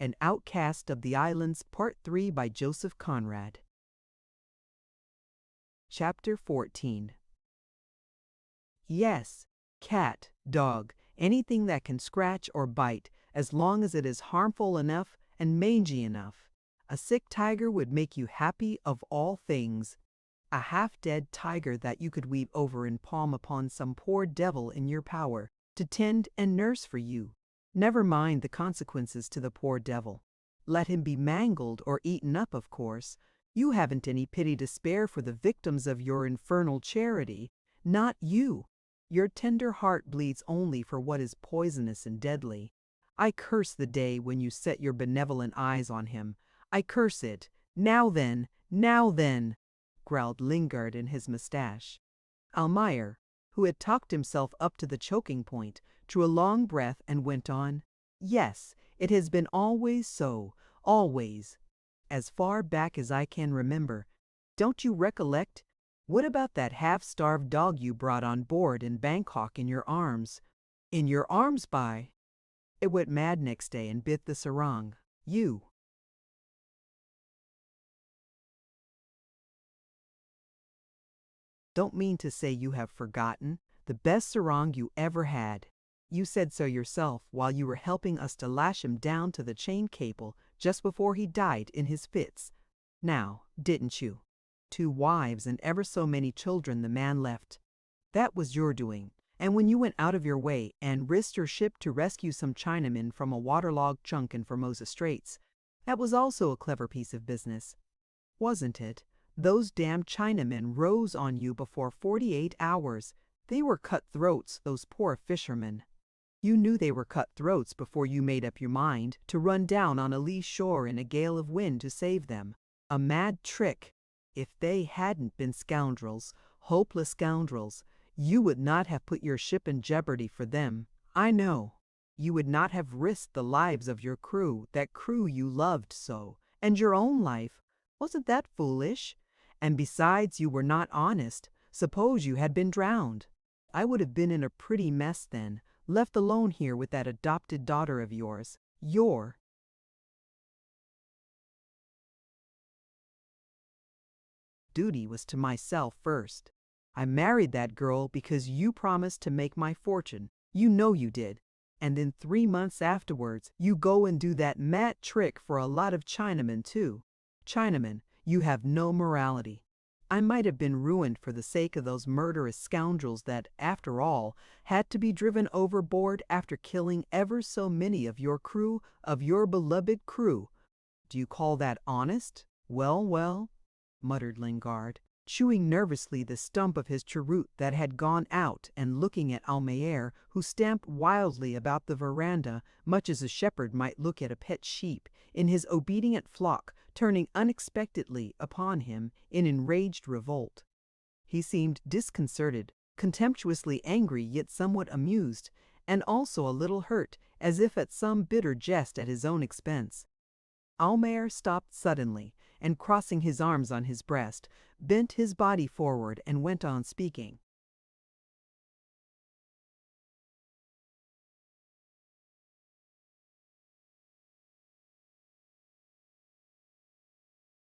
An Outcast of the Islands, Part 3 by Joseph Conrad. Chapter 14. Yes, cat, dog, anything that can scratch or bite, as long as it is harmful enough and mangy enough. A sick tiger would make you happy of all things. A half-dead tiger that you could weep over and palm upon some poor devil in your power to tend and nurse for you. Never mind the consequences to the poor devil. Let him be mangled or eaten up, of course. You haven't any pity to spare for the victims of your infernal charity. Not you. Your tender heart bleeds only for what is poisonous and deadly. I curse the day when you set your benevolent eyes on him. I curse it. Now then, growled Lingard in his mustache. Almayer, who had talked himself up to the choking point, drew a long breath and went on. Yes, it has been always so, always. As far back as I can remember. Don't you recollect? What about that half-starved dog you brought on board in Bangkok in your arms? In your arms, by? It went mad next day and bit the sarong. You. Don't mean to say you have forgotten the best sarong you ever had. You said so yourself while you were helping us to lash him down to the chain cable just before he died in his fits. Now, didn't you? 2 wives and ever so many children the man left. That was your doing. And when you went out of your way and risked your ship to rescue some Chinamen from a waterlogged chunk in Formosa Straits, that was also a clever piece of business. Wasn't it? Those damned Chinamen rose on you before 48 hours. They were cutthroats, those poor fishermen. You knew they were cutthroats before you made up your mind to run down on a lee shore in a gale of wind to save them. A mad trick. If they hadn't been scoundrels, hopeless scoundrels, you would not have put your ship in jeopardy for them. I know. You would not have risked the lives of your crew, that crew you loved so, and your own life. Wasn't that foolish? And besides, you were not honest. Suppose you had been drowned. I would have been in a pretty mess then, left alone here with that adopted daughter of yours. Your duty was to myself first. I married that girl because you promised to make my fortune. You know you did. And then 3 months afterwards, you go and do that mad trick for a lot of Chinamen too. Chinamen, you have no morality. I might have been ruined for the sake of those murderous scoundrels that, after all, had to be driven overboard after killing ever so many of your crew, of your beloved crew. Do you call that honest? Well, muttered Lingard, chewing nervously the stump of his cheroot that had gone out and looking at Almayer, who stamped wildly about the veranda, much as a shepherd might look at a pet sheep, in his obedient flock, turning unexpectedly upon him in enraged revolt. He seemed disconcerted, contemptuously angry yet somewhat amused, and also a little hurt, as if at some bitter jest at his own expense. Almayer stopped suddenly, and crossing his arms on his breast, bent his body forward and went on speaking.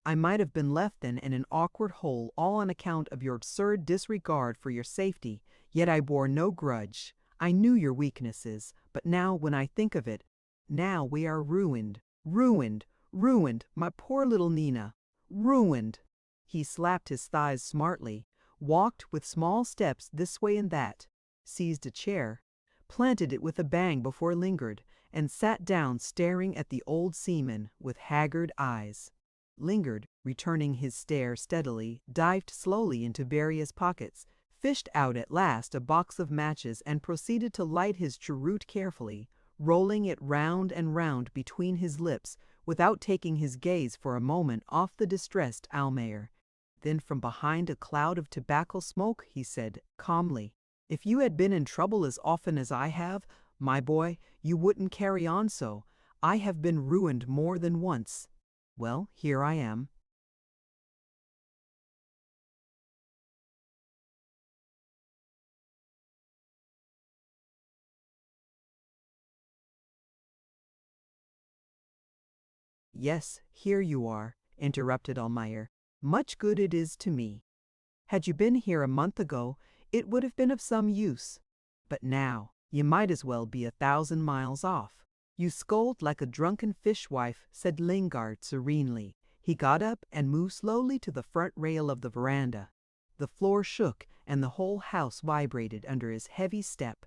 I might have been left then in an awkward hole all on account of your absurd disregard for your safety, yet I bore no grudge. I knew your weaknesses, but now when I think of it, now we are ruined, my poor little Nina, ruined. He slapped his thighs smartly, walked with small steps this way and that, seized a chair, planted it with a bang before Lingard, and sat down staring at the old seaman with haggard eyes. Lingard, returning his stare steadily, dived slowly into various pockets, fished out at last a box of matches and proceeded to light his cheroot carefully, rolling it round and round between his lips without taking his gaze for a moment off the distressed Almayer. Then from behind a cloud of tobacco smoke he said calmly, "If you had been in trouble as often as I have, my boy, you wouldn't carry on so. I have been ruined more than once. Well, here I am." Yes, here you are, interrupted Almayer. Much good it is to me. Had you been here a month ago, it would have been of some use. But now, you might as well be 1,000 miles off. You scold like a drunken fishwife, said Lingard serenely. He got up and moved slowly to the front rail of the veranda. The floor shook and the whole house vibrated under his heavy step.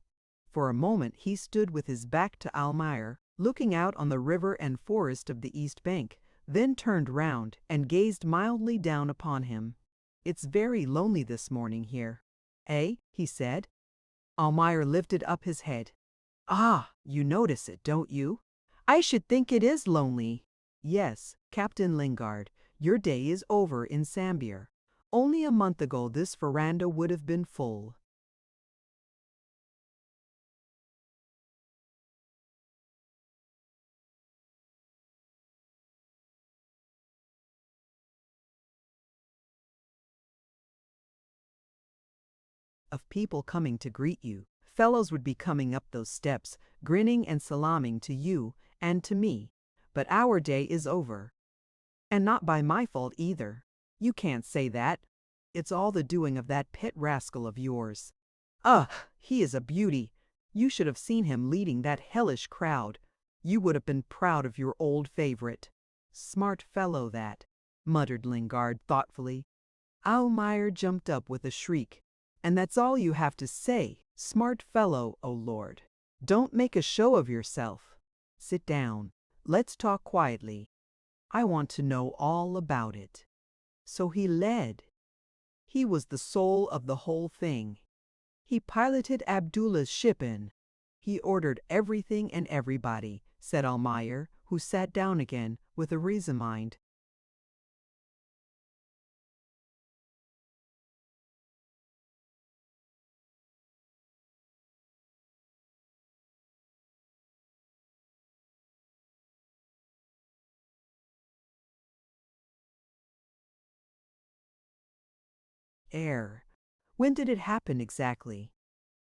For a moment he stood with his back to Almayer, looking out on the river and forest of the east bank, then turned round and gazed mildly down upon him. It's very lonely this morning here. Eh? He said. Almayer lifted up his head. Ah, you notice it, don't you? I should think it is lonely. Yes, Captain Lingard, your day is over in Sambir. Only a month ago this veranda would have been full. Of people coming to greet you. Fellows would be coming up those steps, grinning and salaaming to you and to me. But our day is over. And not by my fault either. You can't say that. It's all the doing of that pet rascal of yours. Ugh, he is a beauty. You should have seen him leading that hellish crowd. You would have been proud of your old favorite. Smart fellow that, muttered Lingard thoughtfully. Almayer jumped up with a shriek. And that's all you have to say, smart fellow, oh Lord. Don't make a show of yourself. Sit down. Let's talk quietly. I want to know all about it. So he led. He was the soul of the whole thing. He piloted Abdullah's ship in. He ordered everything and everybody, said Almayer, who sat down again with a resigned. Air. When did it happen exactly?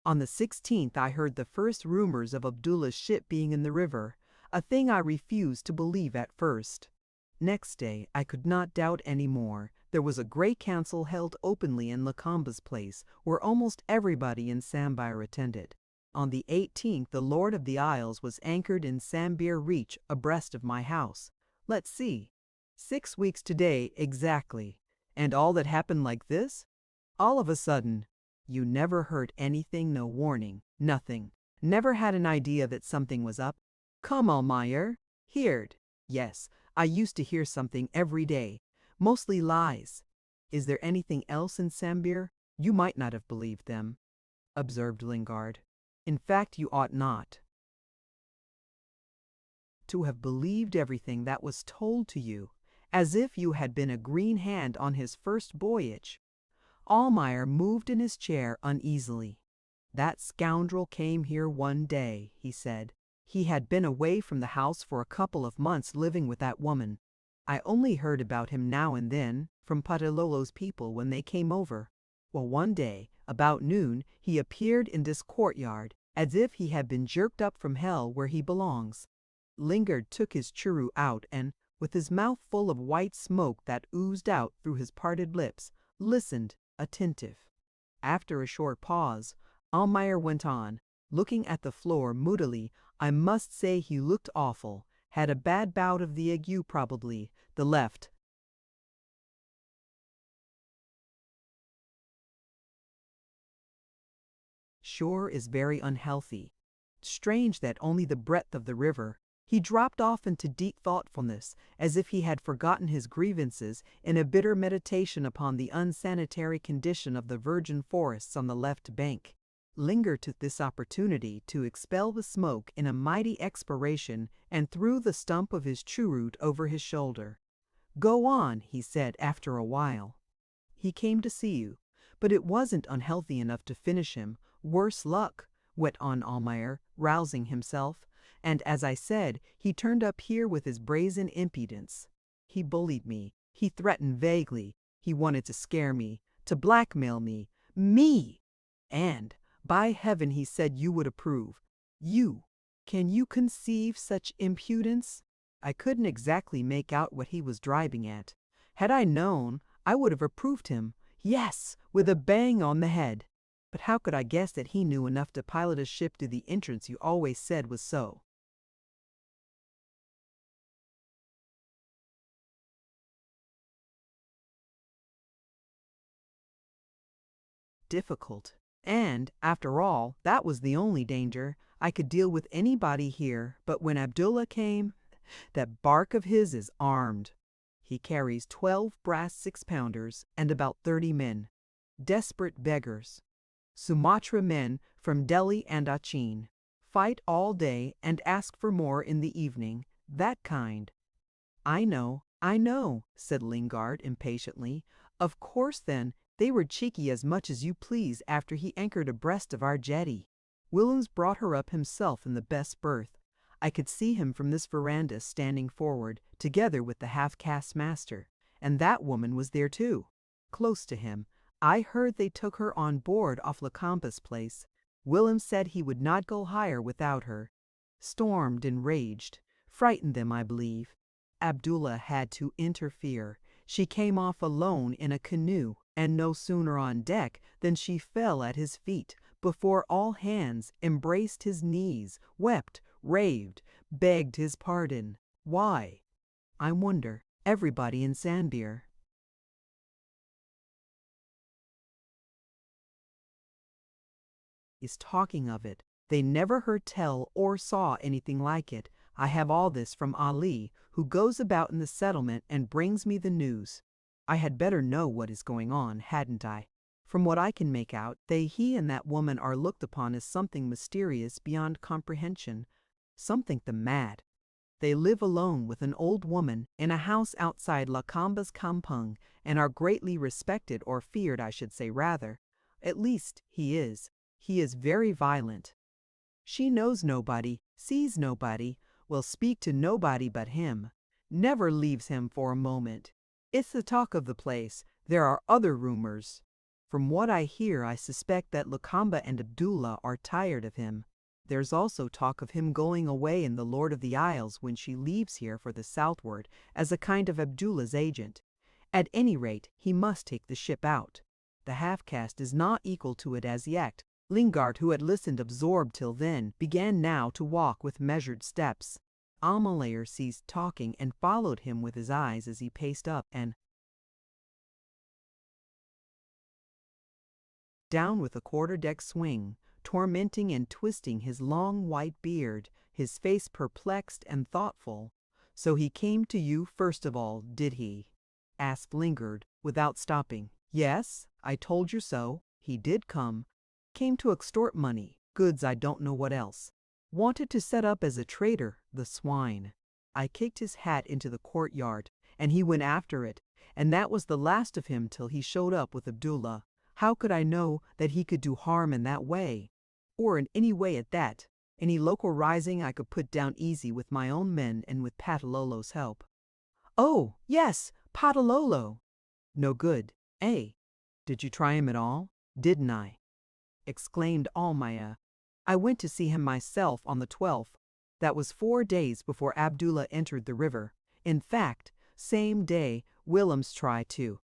On the 16th I heard the first rumors of Abdullah's ship being in the river, a thing I refused to believe at first. Next day I could not doubt any more. There was a great council held openly in Lakamba's place, where almost everybody in Sambir attended. On the 18th the Lord of the Isles was anchored in Sambir Reach abreast of my house. Let's see. 6 weeks today exactly. And all that happened like this? All of a sudden. You never heard anything, no warning, nothing. Never had an idea that something was up? Come, Almayer. Heard. Yes, I used to hear something every day. Mostly lies. Is there anything else in Sambir? You might not have believed them, observed Lingard. In fact, you ought not to have believed everything that was told to you, as if you had been a green hand on his first voyage. Almayer moved in his chair uneasily. That scoundrel came here one day, he said. He had been away from the house for a couple of months living with that woman. I only heard about him now and then, from Patalolo's people when they came over. Well, one day, about noon, he appeared in this courtyard, as if he had been jerked up from hell where he belongs. Lingard took his churu out and, with his mouth full of white smoke that oozed out through his parted lips, listened, attentive. After a short pause, Almayer went on, looking at the floor moodily. I must say he looked awful. Had a bad bout of the ague probably, the left. Shore is very unhealthy. Strange that only the breadth of the river. He dropped off into deep thoughtfulness, as if he had forgotten his grievances in a bitter meditation upon the unsanitary condition of the virgin forests on the left bank. Lingard took this opportunity to expel the smoke in a mighty expiration and threw the stump of his cheroot over his shoulder. Go on, he said after a while. He came to see you, but it wasn't unhealthy enough to finish him. Worse luck, went on Almayer, rousing himself. And as I said, he turned up here with his brazen impudence. He bullied me. He threatened vaguely. He wanted to scare me, to blackmail me. Me! And, by heaven, he said you would approve. You! Can you conceive such impudence? I couldn't exactly make out what he was driving at. Had I known, I would have approved him. Yes, with a bang on the head. But how could I guess that he knew enough to pilot a ship to the entrance you always said was so difficult? And, after all, that was the only danger. I could deal with anybody here, but when Abdullah came, that bark of his is armed. He carries 12 brass 6-pounders and about 30 men. Desperate beggars. Sumatra men from Delhi and Achin. Fight all day and ask for more in the evening. That kind. I know, said Lingard impatiently. Of course then, they were cheeky as much as you please after he anchored abreast of our jetty. Willems brought her up himself in the best berth. I could see him from this veranda standing forward, together with the half-caste master, and that woman was there too. Close to him, I heard they took her on board off Lakamba's place. Willem said he would not go higher without her. Stormed and raged. Frightened them, I believe. Abdullah had to interfere. She came off alone in a canoe, and no sooner on deck than she fell at his feet, before all hands, embraced his knees, wept, raved, begged his pardon. Why? I wonder. Everybody in Sambir is talking of it. They never heard tell or saw anything like it. I have all this from Ali, who goes about in the settlement and brings me the news. I had better know what is going on, hadn't I? From what I can make out, he and that woman are looked upon as something mysterious beyond comprehension. Some think them mad. They live alone with an old woman in a house outside Lakamba's kampung and are greatly respected, or feared, I should say rather. At least, he is. He is very violent. She knows nobody, sees nobody, will speak to nobody but him, never leaves him for a moment. It's the talk of the place. There are other rumors. From what I hear, I suspect that Lakamba and Abdullah are tired of him. There's also talk of him going away in the Lord of the Isles when she leaves here for the southward as a kind of Abdullah's agent. At any rate, he must take the ship out. The half-caste is not equal to it as yet. Lingard, who had listened absorbed till then, began now to walk with measured steps. Almalayer ceased talking and followed him with his eyes as he paced up and down with a quarter-deck swing, tormenting and twisting his long white beard, his face perplexed and thoughtful. "So he came to you first of all, did he?" asked Lingard, without stopping. "Yes, I told you so. He did come. Came to extort money, goods, I don't know what else. Wanted to set up as a trader, the swine. I kicked his hat into the courtyard, and he went after it, and that was the last of him till he showed up with Abdullah. How could I know that he could do harm in that way? Or in any way at that. Any local rising I could put down easy with my own men and with Patalolo's help." "Oh, yes, Patalolo." "No good, eh? Did you try him at all?" "Didn't I?" exclaimed Almaya. "I went to see him myself on the 12th. That was 4 days before Abdullah entered the river. In fact, same day Willems tried to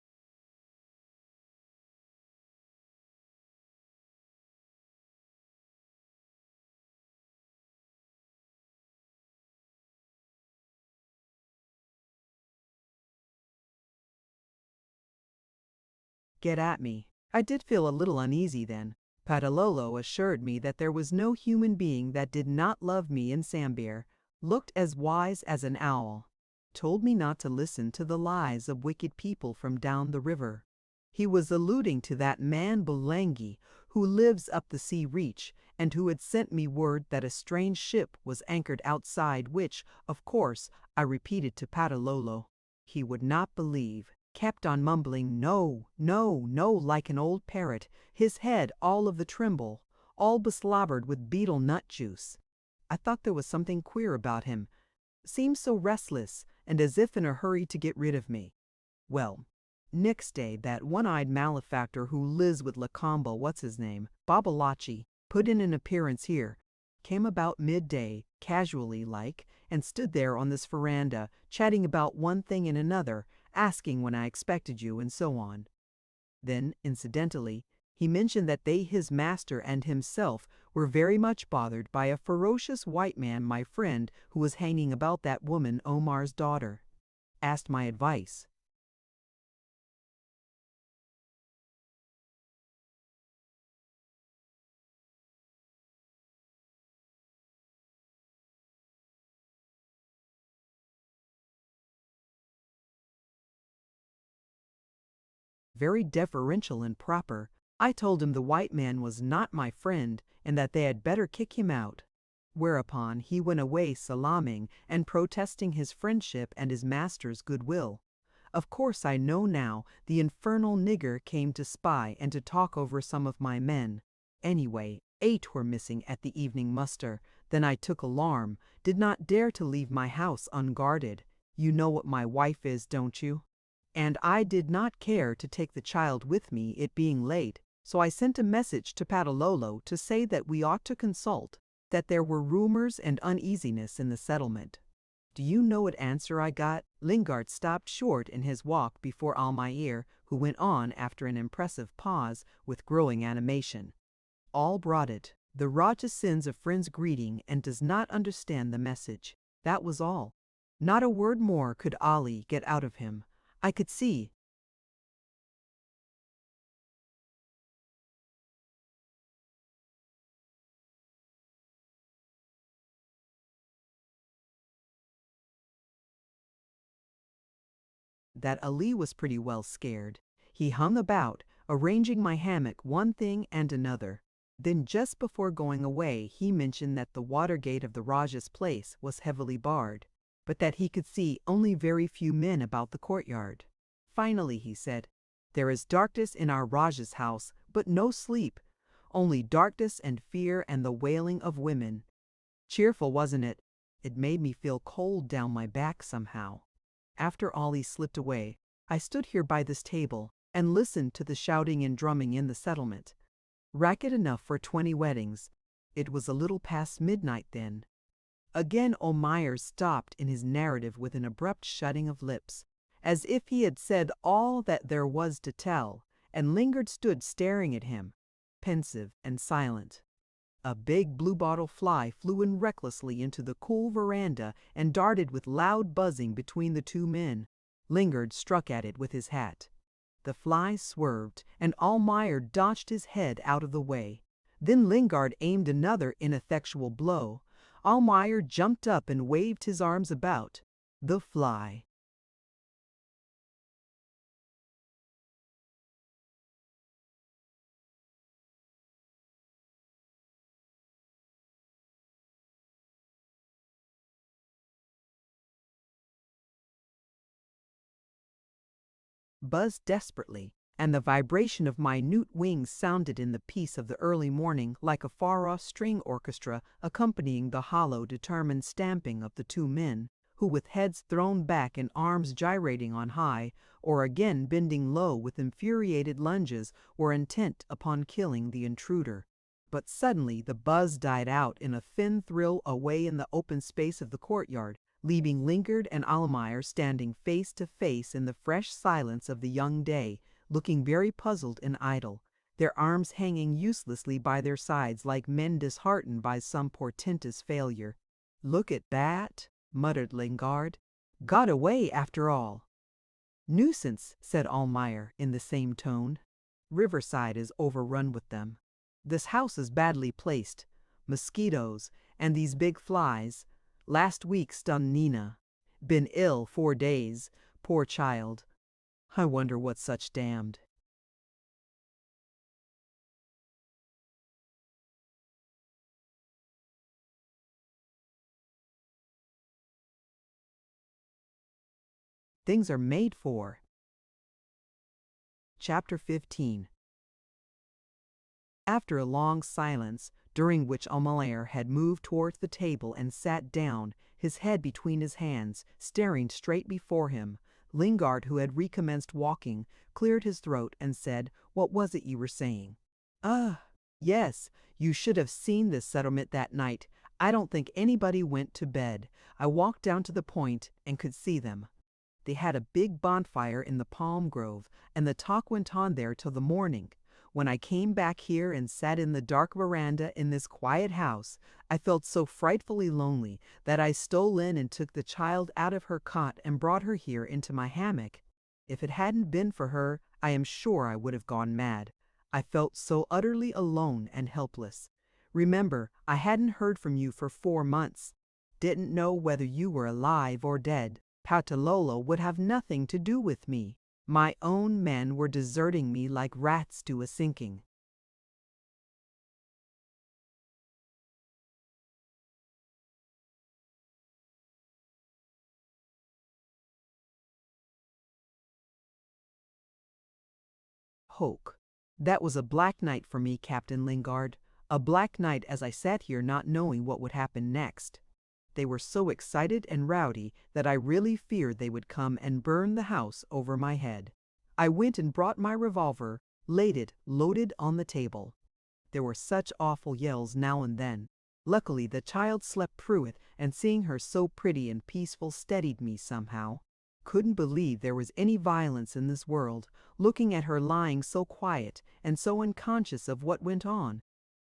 get at me. I did feel a little uneasy then. Patalolo assured me that there was no human being that did not love me in Sambir, looked as wise as an owl, told me not to listen to the lies of wicked people from down the river. He was alluding to that man Bulangi, who lives up the sea reach, and who had sent me word that a strange ship was anchored outside, which, of course, I repeated to Patalolo. He would not believe. Kept on mumbling no, no, no, like an old parrot, his head all of the tremble, all beslobbered with betel nut juice. I thought there was something queer about him. Seemed so restless, and as if in a hurry to get rid of me. Well, next day that one-eyed malefactor who lives with Lakamba, what's his name, Babalachi, put in an appearance here. Came about midday, casually like, and stood there on this veranda, chatting about one thing and another, asking when I expected you, and so on. Then, incidentally, he mentioned that his master and himself, were very much bothered by a ferocious white man, my friend, who was hanging about that woman, Omar's daughter. Asked my advice. Very deferential and proper, I told him the white man was not my friend and that they had better kick him out. Whereupon he went away salaaming and protesting his friendship and his master's goodwill. Of course I know now the infernal nigger came to spy and to talk over some of my men. Anyway, 8 were missing at the evening muster. Then I took alarm, did not dare to leave my house unguarded. You know what my wife is, don't you? And I did not care to take the child with me, it being late, so I sent a message to Patalolo to say that we ought to consult, that there were rumors and uneasiness in the settlement. Do you know what answer I got? Lingard stopped short in his walk before Almayer, who went on after an impressive pause with growing animation. All brought it. The Raja sends a friend's greeting and does not understand the message. That was all. Not a word more could Ali get out of him. I could see that Ali was pretty well scared. He hung about, arranging my hammock one thing and another. Then just before going away he mentioned that the water gate of the Rajah's place was heavily barred, but that he could see only very few men about the courtyard. Finally he said, "There is darkness in our Rajah's house, but no sleep, only darkness and fear and the wailing of women." Cheerful, wasn't it? It made me feel cold down my back somehow. After Ollie slipped away, I stood here by this table and listened to the shouting and drumming in the settlement. Racket enough for 20 weddings. It was a little past midnight then. Again Omer stopped in his narrative with an abrupt shutting of lips, as if he had said all that there was to tell, and Lingard stood staring at him, pensive and silent. A big bluebottle fly flew in recklessly into the cool veranda and darted with loud buzzing between the two men. Lingard struck at it with his hat. The fly swerved, and Almayer dodged his head out of the way. Then Lingard aimed another ineffectual blow. Almayer jumped up and waved his arms about. The fly. Buzzed desperately, and the vibration of minute wings sounded in the peace of the early morning like a far-off string orchestra accompanying the hollow, determined stamping of the two men, who with heads thrown back and arms gyrating on high, or again bending low with infuriated lunges, were intent upon killing the intruder. But suddenly the buzz died out in a thin thrill away in the open space of the courtyard, leaving Lingard and Almayer standing face to face in the fresh silence of the young day, looking very puzzled and idle, their arms hanging uselessly by their sides like men disheartened by some portentous failure. "Look at that," muttered Lingard. "Got away after all." "Nuisance," said Almayer in the same tone. "Riverside is overrun with them. This house is badly placed. Mosquitoes, and these big flies. Last week stung Nina. Been ill 4 days. Poor child. I wonder what's such damned." Things are made for. Chapter 15. After a long silence, during which Almayer had moved towards the table and sat down, his head between his hands, staring straight before him, Lingard, who had recommenced walking, cleared his throat and said, "What was it you were saying?" "Ah, yes, you should have seen this settlement that night. I don't think anybody went to bed. I walked down to the point and could see them. They had a big bonfire in the palm grove, and the talk went on there till the morning. When I came back here and sat in the dark veranda in this quiet house, I felt so frightfully lonely that I stole in and took the child out of her cot and brought her here into my hammock. If it hadn't been for her, I am sure I would have gone mad. I felt so utterly alone and helpless. Remember, I hadn't heard from you for 4 months. Didn't know whether you were alive or dead. Patalolo would have nothing to do with me. My own men were deserting me like rats to a sinking. Hoke. That was a black night for me, Captain Lingard. A black night as I sat here not knowing what would happen next. They were so excited and rowdy that I really feared they would come and burn the house over my head. I went and brought my revolver, laid it loaded on the table. There were such awful yells now and then. Luckily the child slept through it, and seeing her so pretty and peaceful steadied me somehow. Couldn't believe there was any violence in this world, looking at her lying so quiet and so unconscious of what went on.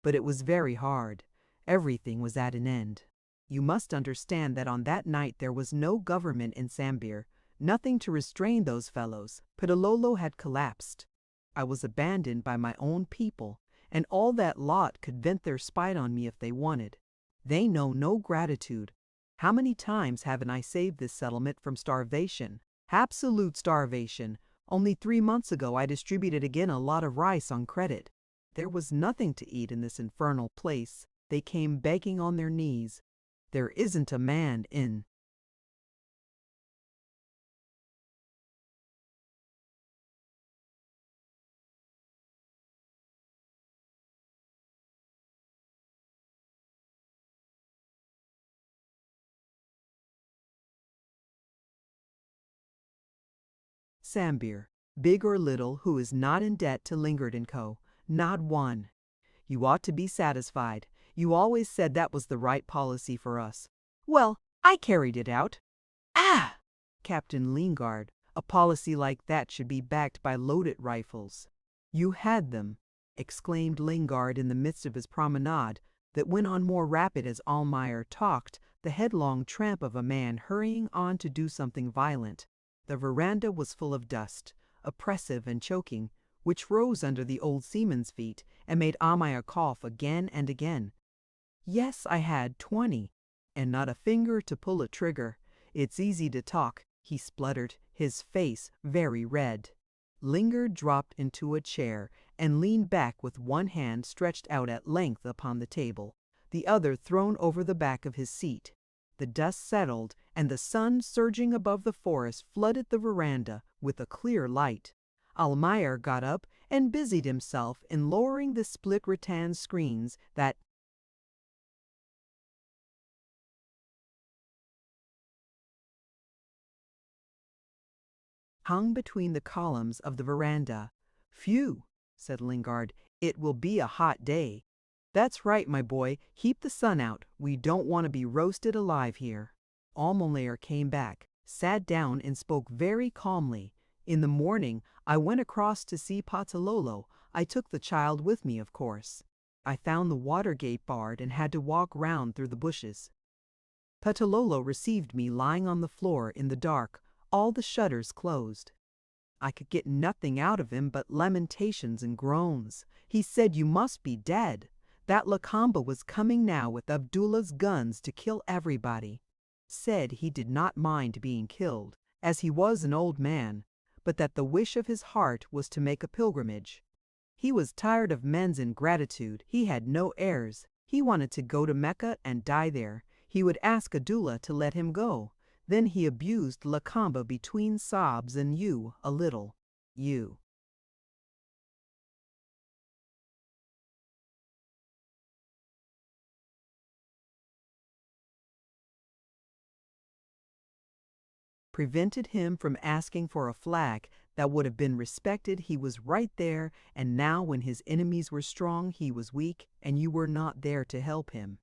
But it was very hard. Everything was at an end. You must understand that on that night there was no government in Sambir, nothing to restrain those fellows. Patalolo had collapsed. I was abandoned by my own people, and all that lot could vent their spite on me if they wanted. They know no gratitude. How many times haven't I saved this settlement from starvation? Absolute starvation. Only 3 months ago I distributed again a lot of rice on credit. There was nothing to eat in this infernal place. They came begging on their knees. There isn't a man in. Sambir, big or little, who is not in debt to Lingard & Co. Not one. You ought to be satisfied. You always said that was the right policy for us. Well, I carried it out. Ah! Captain Lingard, a policy like that should be backed by loaded rifles. You had them, exclaimed Lingard in the midst of his promenade that went on more rapid as Almayer talked, the headlong tramp of a man hurrying on to do something violent. The veranda was full of dust, oppressive and choking, which rose under the old seaman's feet and made Almayer cough again and again. Yes, I had 20, and not a finger to pull a trigger. It's easy to talk, he spluttered, his face very red. Lingard dropped into a chair and leaned back with one hand stretched out at length upon the table, the other thrown over the back of his seat. The dust settled, and the sun surging above the forest flooded the veranda with a clear light. Almayer got up and busied himself in lowering the split rattan screens that hung between the columns of the veranda. Phew, said Lingard, it will be a hot day. That's right, my boy, keep the sun out. We don't want to be roasted alive here. Almayer came back, sat down and spoke very calmly. In the morning, I went across to see Patalolo. I took the child with me, of course. I found the water gate barred and had to walk round through the bushes. Patalolo received me lying on the floor in the dark, all the shutters closed. I could get nothing out of him but lamentations and groans. He said you must be dead. That Lakamba was coming now with Abdullah's guns to kill everybody. Said he did not mind being killed, as he was an old man, but that the wish of his heart was to make a pilgrimage. He was tired of men's ingratitude. He had no heirs. He wanted to go to Mecca and die there. He would ask Abdullah to let him go. Then he abused Lakamba between sobs and you a little. You. Prevented him from asking for a flag that would have been respected. He was right there, and now when his enemies were strong, he was weak, and you were not there to help him.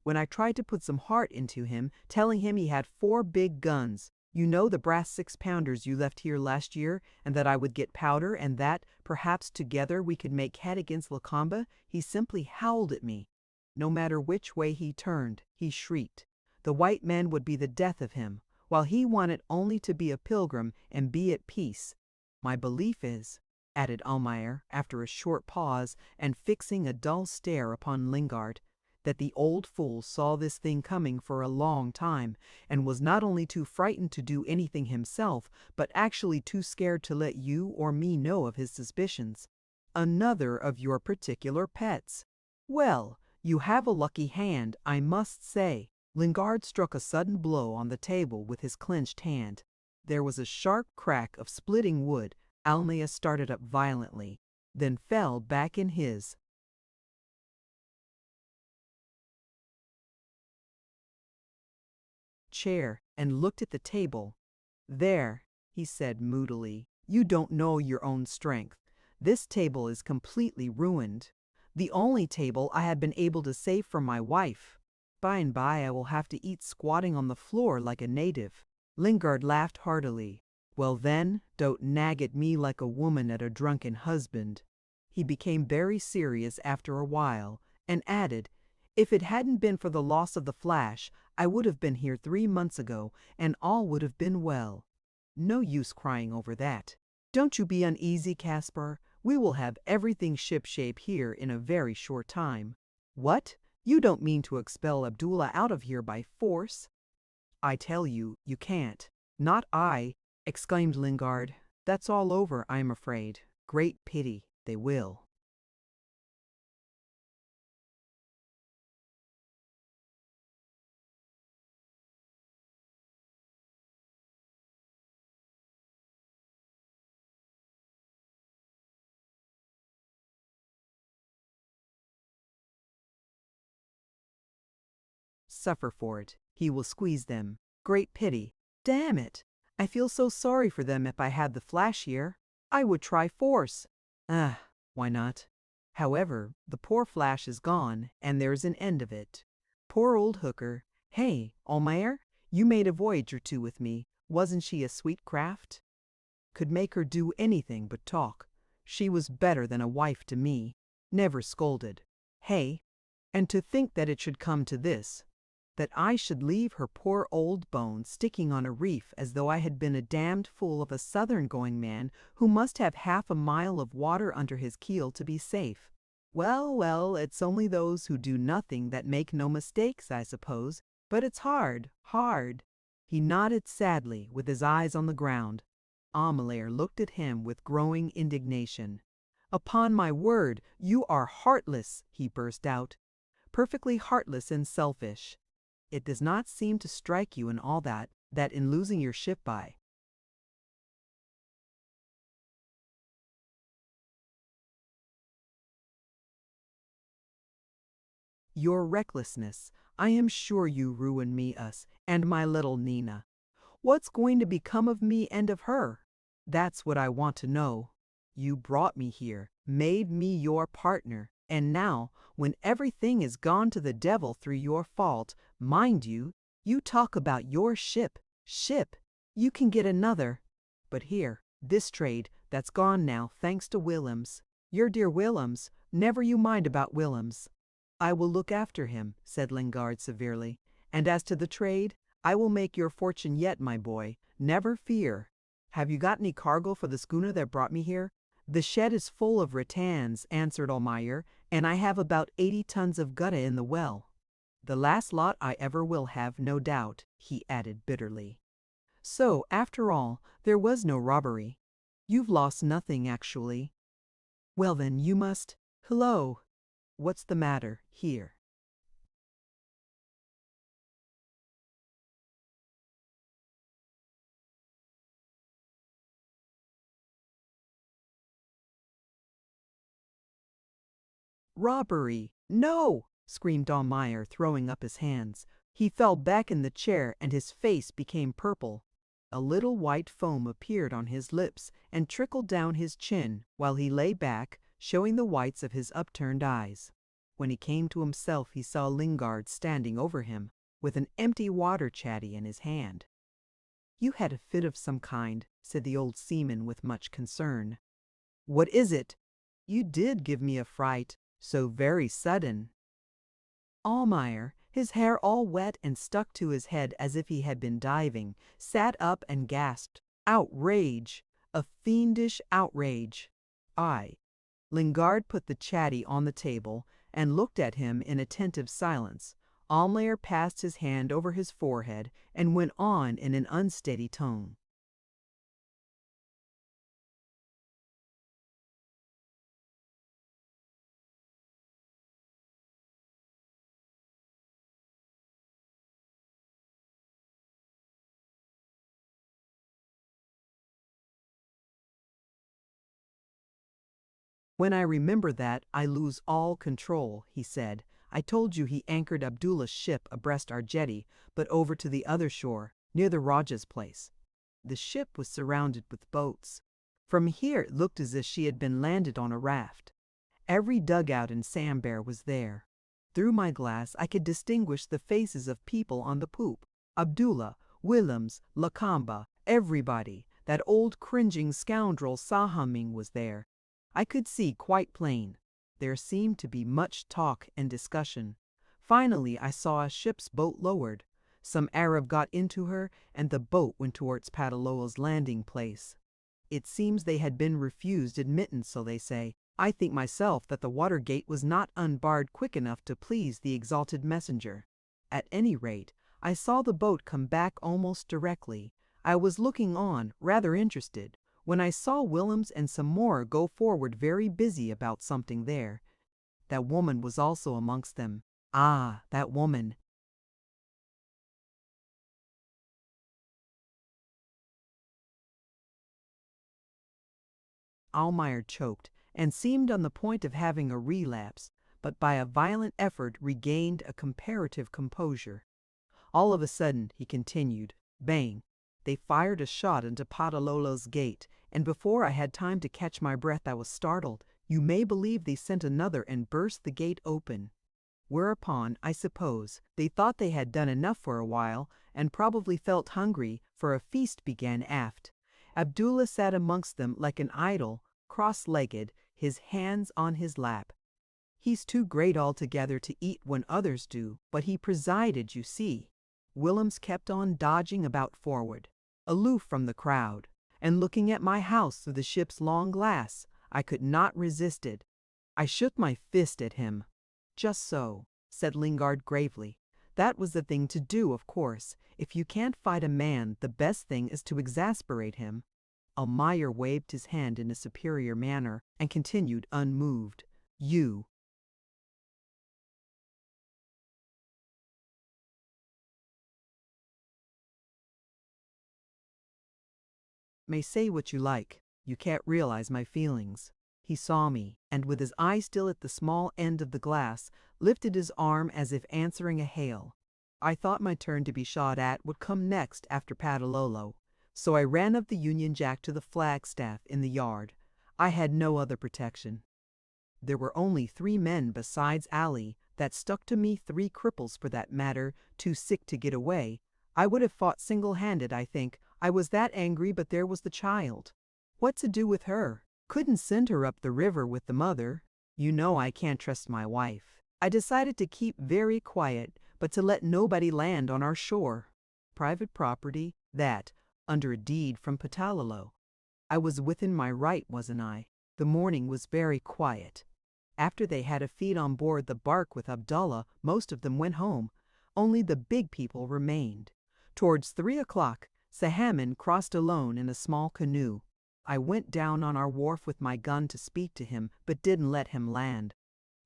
when I tried to put some heart into him, telling him he had 4 big guns. You know, the brass 6-pounders you left here last year, and that I would get powder, and that, perhaps together we could make head against Lakamba, he simply howled at me. No matter which way he turned, he shrieked. The white men would be the death of him, while he wanted only to be a pilgrim and be at peace. My belief is, added Almayer, after a short pause and fixing a dull stare upon Lingard, that the old fool saw this thing coming for a long time, and was not only too frightened to do anything himself, but actually too scared to let you or me know of his suspicions. Another of your particular pets. Well, you have a lucky hand, I must say. Lingard struck a sudden blow on the table with his clenched hand. There was a sharp crack of splitting wood. Almayer started up violently, then fell back in his chair and looked at the table. There, he said moodily, you don't know your own strength. This table is completely ruined. The only table I had been able to save for my wife. By and by I will have to eat squatting on the floor like a native. Lingard laughed heartily. Well then, don't nag at me like a woman at a drunken husband. He became very serious after a while, and added, if it hadn't been for the loss of the flash, I would have been here 3 months ago, and all would have been well. No use crying over that. Don't you be uneasy, Caspar. We will have everything shipshape here in a very short time. What? You don't mean to expel Abdullah out of here by force? I tell you, you can't. Not I, exclaimed Lingard. That's all over, I am afraid. Great pity, they will. Suffer for it. He will squeeze them. Great pity. Damn it! I feel so sorry for them if I had the flash here. I would try force. Why not? However, the poor flash is gone, and there's an end of it. Poor old hooker. Hey, Almayer, you made a voyage or 2 with me. Wasn't she a sweet craft? Could make her do anything but talk. She was better than a wife to me. Never scolded. Hey, and to think that it should come to this, that I should leave her poor old bones sticking on a reef as though I had been a damned fool of a southern-going man who must have half a mile of water under his keel to be safe. Well, well, it's only those who do nothing that make no mistakes, I suppose, but it's hard, hard. He nodded sadly, with his eyes on the ground. Almayer looked at him with growing indignation. Upon my word, you are heartless, he burst out. Perfectly heartless and selfish. It does not seem to strike you in all that in losing your ship by your recklessness, I am sure you ruin me, us, and my little Nina. What's going to become of me and of her? That's what I want to know. You brought me here, made me your partner, and now, when everything is gone to the devil through your fault, mind you, you talk about your ship. You can get another. But here, this trade, that's gone now, thanks to Willems. Your dear Willems, never you mind about Willems. I will look after him, said Lingard severely. And as to the trade, I will make your fortune yet, my boy. Never fear. Have you got any cargo for the schooner that brought me here? The shed is full of rattans, answered Almayer, and I have about 80 tons of gutta in the well. The last lot I ever will have, no doubt, he added bitterly. So, after all, there was no robbery. You've lost nothing, actually. Well then, you must... Hello! What's the matter here? Robbery! No! Screamed Almayer, throwing up his hands. He fell back in the chair and his face became purple. A little white foam appeared on his lips and trickled down his chin while he lay back, showing the whites of his upturned eyes. When he came to himself, he saw Lingard standing over him, with an empty water chatty in his hand. "You had a fit of some kind," said the old seaman with much concern. "What is it?" "You did give me a fright, so very sudden." Almayer, his hair all wet and stuck to his head as if he had been diving, sat up and gasped, "Outrage! A fiendish outrage!" Lingard put the chatty on the table and looked at him in attentive silence. Almayer passed his hand over his forehead and went on in an unsteady tone. "When I remember that, I lose all control," he said. "I told you he anchored Abdullah's ship abreast our jetty, but over to the other shore, near the Rajah's place. The ship was surrounded with boats. From here it looked as if she had been landed on a raft. Every dugout and sandbar was there. Through my glass I could distinguish the faces of people on the poop. Abdullah, Willems, Lakamba, everybody. That old cringing scoundrel Sahaming was there. I could see quite plain. There seemed to be much talk and discussion. Finally I saw a ship's boat lowered. Some Arab got into her, and the boat went towards Patalola's landing place. It seems they had been refused admittance, so they say. I think myself that the water gate was not unbarred quick enough to please the exalted messenger. At any rate, I saw the boat come back almost directly. I was looking on, rather interested, when I saw Willems and some more go forward very busy about something there. That woman was also amongst them. Ah, that woman! Almayer choked and seemed on the point of having a relapse, but by a violent effort regained a comparative composure. All of a sudden, he continued, bang! They fired a shot into Patalolo's gate, and before I had time to catch my breath I was startled. You may believe they sent another and burst the gate open. Whereupon, I suppose, they thought they had done enough for a while, and probably felt hungry, for a feast began aft. Abdullah sat amongst them like an idol, cross-legged, his hands on his lap. He's too great altogether to eat when others do, but he presided, you see. Willems kept on dodging about forward, aloof from the crowd, and looking at my house through the ship's long glass. I could not resist it. I shook my fist at him. "Just so," said Lingard gravely. "That was the thing to do, of course. If you can't fight a man, the best thing is to exasperate him." Almayer waved his hand in a superior manner and continued unmoved. "You may say what you like. You can't realize my feelings." He saw me, and with his eye still at the small end of the glass, lifted his arm as if answering a hail. I thought my turn to be shot at would come next after Patalolo, so I ran up the Union Jack to the flagstaff in the yard. I had no other protection. There were only 3 men besides Ali that stuck to me, 3 cripples for that matter, too sick to get away. I would have fought single-handed, I think. I was that angry, but there was the child. What to do with her? Couldn't send her up the river with the mother. You know I can't trust my wife. I decided to keep very quiet, but to let nobody land on our shore. Private property, that, under a deed from Patalolo. I was within my right, wasn't I? The morning was very quiet. After they had a feed on board the bark with Abdullah, most of them went home. Only the big people remained. Towards 3 o'clock, Sahamin crossed alone in a small canoe. I went down on our wharf with my gun to speak to him, but didn't let him land.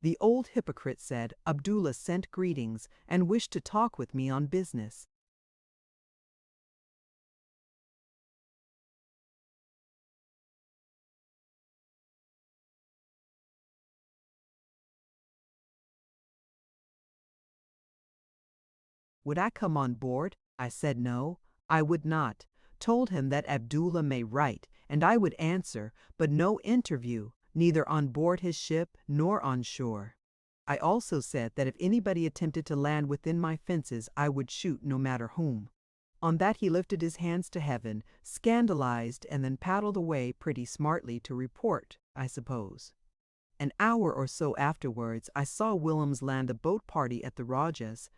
The old hypocrite said Abdullah sent greetings and wished to talk with me on business. Would I come on board? I said no, I would not. Told him that Abdullah may write, and I would answer, but no interview, neither on board his ship nor on shore. I also said that if anybody attempted to land within my fences, I would shoot no matter whom. On that he lifted his hands to heaven, scandalized, and then paddled away pretty smartly to report, I suppose. An hour or so afterwards, I saw Willems land a boat party at the Rajas.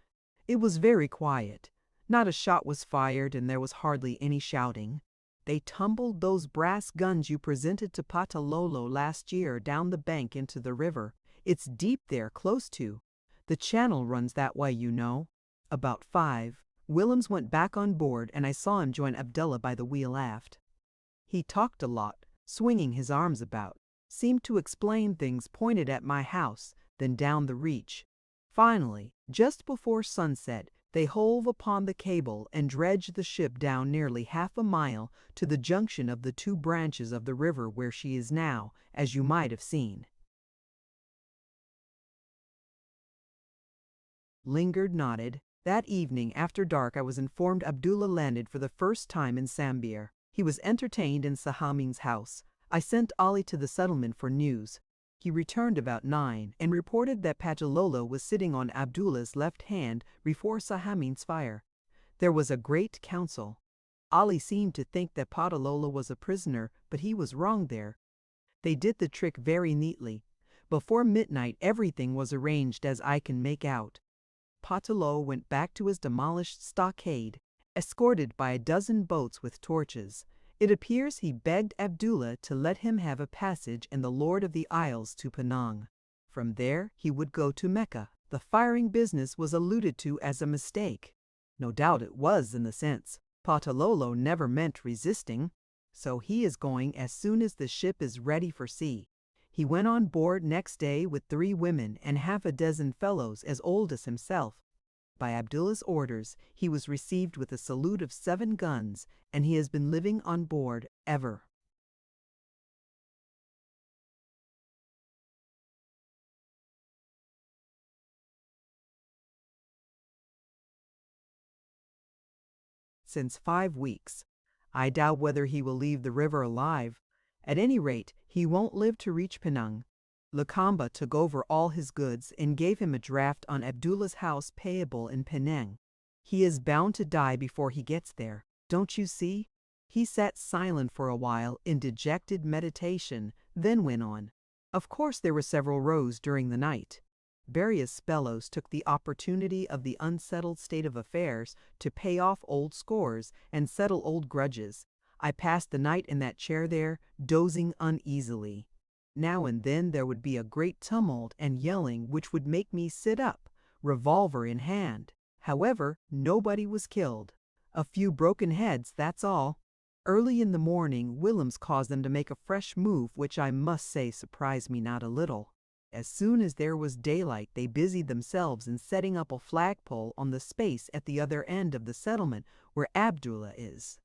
It was very quiet. Not a shot was fired, and there was hardly any shouting. They tumbled those brass guns you presented to Patalolo last year down the bank into the river. It's deep there, close to. The channel runs that way, you know. About 5, Willems went back on board, and I saw him join Abdullah by the wheel aft. He talked a lot, swinging his arms about, seemed to explain things, pointed at my house, then down the reach. Finally, just before sunset, they hove upon the cable and dredged the ship down nearly half a mile to the junction of the two branches of the river where she is now, as you might have seen. Lingard nodded. That evening, after dark, I was informed Abdullah landed for the first time in Sambir. He was entertained in Sahamin's house. I sent Ali to the settlement for news. He returned about 9 and reported that Patalolo was sitting on Abdullah's left hand before Sahamin's fire. There was a great council. Ali seemed to think that Patalolo was a prisoner, but he was wrong there. They did the trick very neatly. Before midnight everything was arranged as I can make out. Patalolo went back to his demolished stockade, escorted by a dozen boats with torches. It appears he begged Abdullah to let him have a passage in the Lord of the Isles to Penang. From there he would go to Mecca. The firing business was alluded to as a mistake. No doubt it was in the sense. Patalolo never meant resisting. So he is going as soon as the ship is ready for sea. He went on board next day with 3 women and half a dozen fellows as old as himself. By Abdullah's orders, he was received with a salute of 7 guns, and he has been living on board ever. Since 5 weeks. I doubt whether he will leave the river alive. At any rate, he won't live to reach Penang. Lakamba took over all his goods and gave him a draft on Abdullah's house payable in Penang. He is bound to die before he gets there. Don't you see? He sat silent for a while in dejected meditation, then went on. Of course there were several rows during the night. Various fellows took the opportunity of the unsettled state of affairs to pay off old scores and settle old grudges. I passed the night in that chair there, dozing uneasily. Now and then there would be a great tumult and yelling which would make me sit up, revolver in hand. However, nobody was killed. A few broken heads, that's all. Early in the morning, Willems caused them to make a fresh move which I must say surprised me not a little. As soon as there was daylight, they busied themselves in setting up a flagpole on the space at the other end of the settlement where Abdullah is.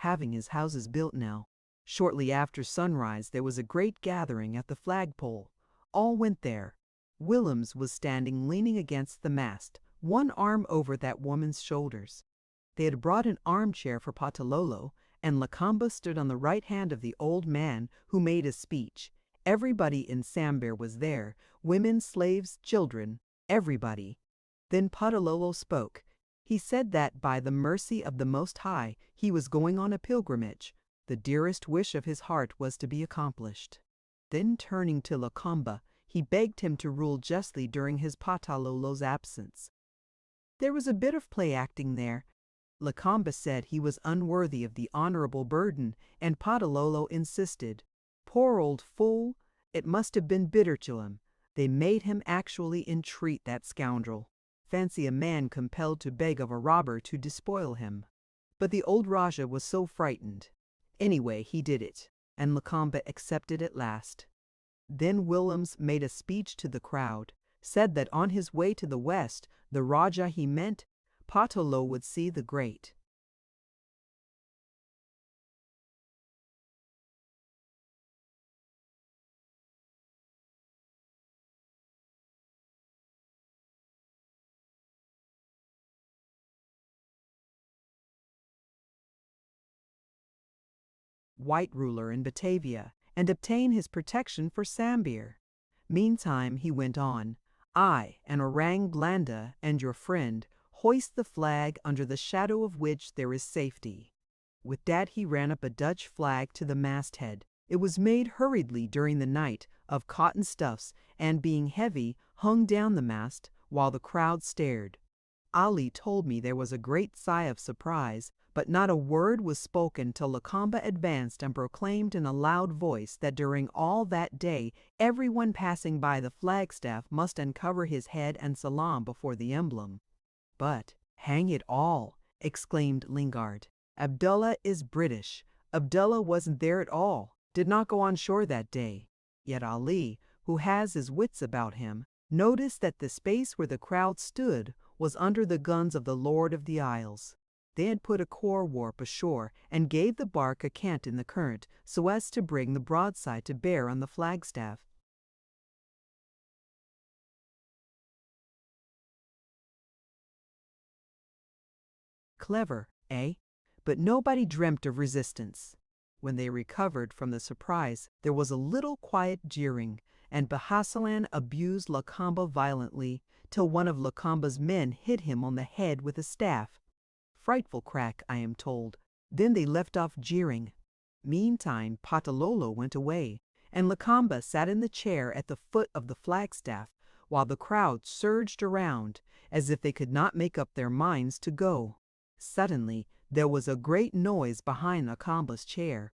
Having his houses built now. Shortly after sunrise, there was a great gathering at the flagpole. All went there. Willems was standing leaning against the mast, one arm over that woman's shoulders. They had brought an armchair for Patalolo, and Lakamba stood on the right hand of the old man, who made a speech. Everybody in Sambir was there, women, slaves, children, everybody. Then Patalolo spoke. He said that by the mercy of the Most High, he was going on a pilgrimage. The dearest wish of his heart was to be accomplished. Then turning to Lakamba, he begged him to rule justly during his Patalolo's absence. There was a bit of play acting there. Lakamba said he was unworthy of the honorable burden, and Patalolo insisted. Poor old fool! It must have been bitter to him. They made him actually entreat that scoundrel. Fancy a man compelled to beg of a robber to despoil him. But the old Raja was so frightened. Anyway, he did it, and Lakamba accepted at last. Then Willems made a speech to the crowd, said that on his way to the west, the Raja he meant, Patolo would see the great. white ruler in Batavia, and obtain his protection for Sambir. Meantime, he went on, I, an orang blanda, and your friend, hoist the flag under the shadow of which there is safety. With that he ran up a Dutch flag to the masthead. It was made hurriedly during the night, of cotton stuffs, and being heavy, hung down the mast, while the crowd stared. Ali told me there was a great sigh of surprise, but not a word was spoken till Lakamba advanced and proclaimed in a loud voice that during all that day everyone passing by the flagstaff must uncover his head and salaam before the emblem. But, hang it all, exclaimed Lingard, Abdullah is British. Abdullah wasn't there at all, did not go on shore that day. Yet Ali, who has his wits about him, noticed that the space where the crowd stood was under the guns of the Lord of the Isles. They had put a core warp ashore and gave the bark a cant in the current so as to bring the broadside to bear on the flagstaff. Clever, eh? But nobody dreamt of resistance. When they recovered from the surprise, there was a little quiet jeering, and Bahassalan abused Lakamba violently, till one of Lakamba's men hit him on the head with a staff. Frightful crack, I am told. Then they left off jeering. Meantime, Patalolo went away, and Lakamba sat in the chair at the foot of the flagstaff, while the crowd surged around, as if they could not make up their minds to go. Suddenly, there was a great noise behind Lakamba's chair.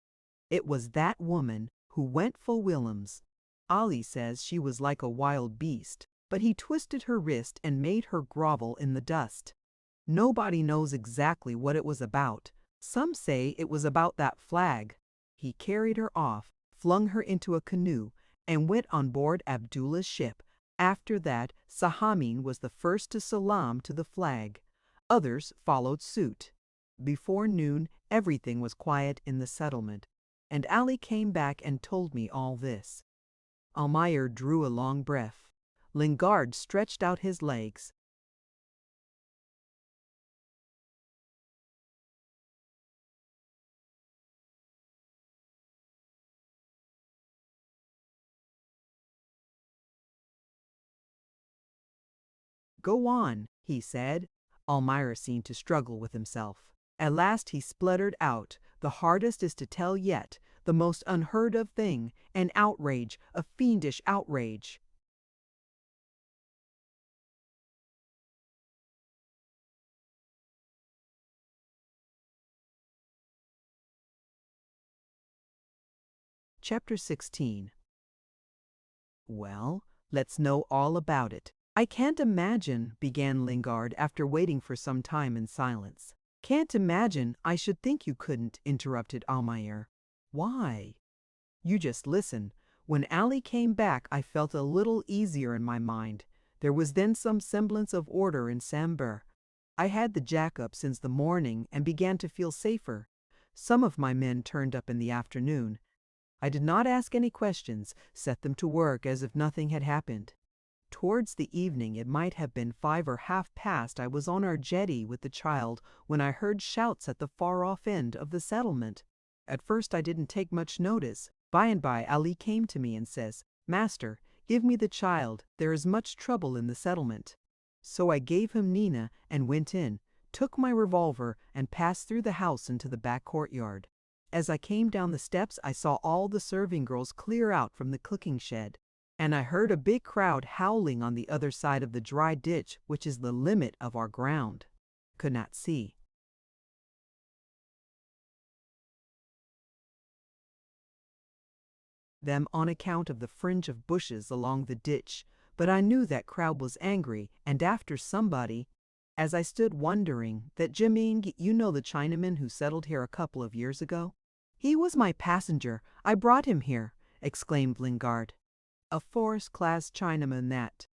It was that woman who went for Willems. Ali says she was like a wild beast, but he twisted her wrist and made her grovel in the dust. Nobody knows exactly what it was about. Some say it was about that flag. He carried her off, flung her into a canoe, and went on board Abdullah's ship. After that, Sahamin was the first to salaam to the flag. Others followed suit. Before noon, everything was quiet in the settlement, and Ali came back and told me all this. Almayer drew a long breath. Lingard stretched out his legs. Go on, he said. Almayer seemed to struggle with himself. At last he spluttered out, the hardest is to tell yet, the most unheard of thing, an outrage, a fiendish outrage. Chapter 16. Well, let's know all about it. I can't imagine, began Lingard after waiting for some time in silence. Can't imagine, I should think you couldn't, interrupted Almayer. Why? You just listen. When Ali came back, I felt a little easier in my mind. There was then some semblance of order in Sambir. I had the jack up since the morning and began to feel safer. Some of my men turned up in the afternoon. I did not ask any questions, set them to work as if nothing had happened. Towards the evening, it might have been 5 or half past, I was on our jetty with the child when I heard shouts at the far-off end of the settlement. At first I didn't take much notice. By and by Ali came to me and says, Master, give me the child, there is much trouble in the settlement. So I gave him Nina and went in, took my revolver and passed through the house into the back courtyard. As I came down the steps I saw all the serving girls clear out from the cooking shed, and I heard a big crowd howling on the other side of the dry ditch, which is the limit of our ground. Could not see them on account of the fringe of bushes along the ditch, but I knew that crowd was angry and after somebody. As I stood wondering, that Jiming, you know the Chinaman who settled here a couple of years ago? He was my passenger. I brought him here, exclaimed Lingard. A first-class Chinaman that.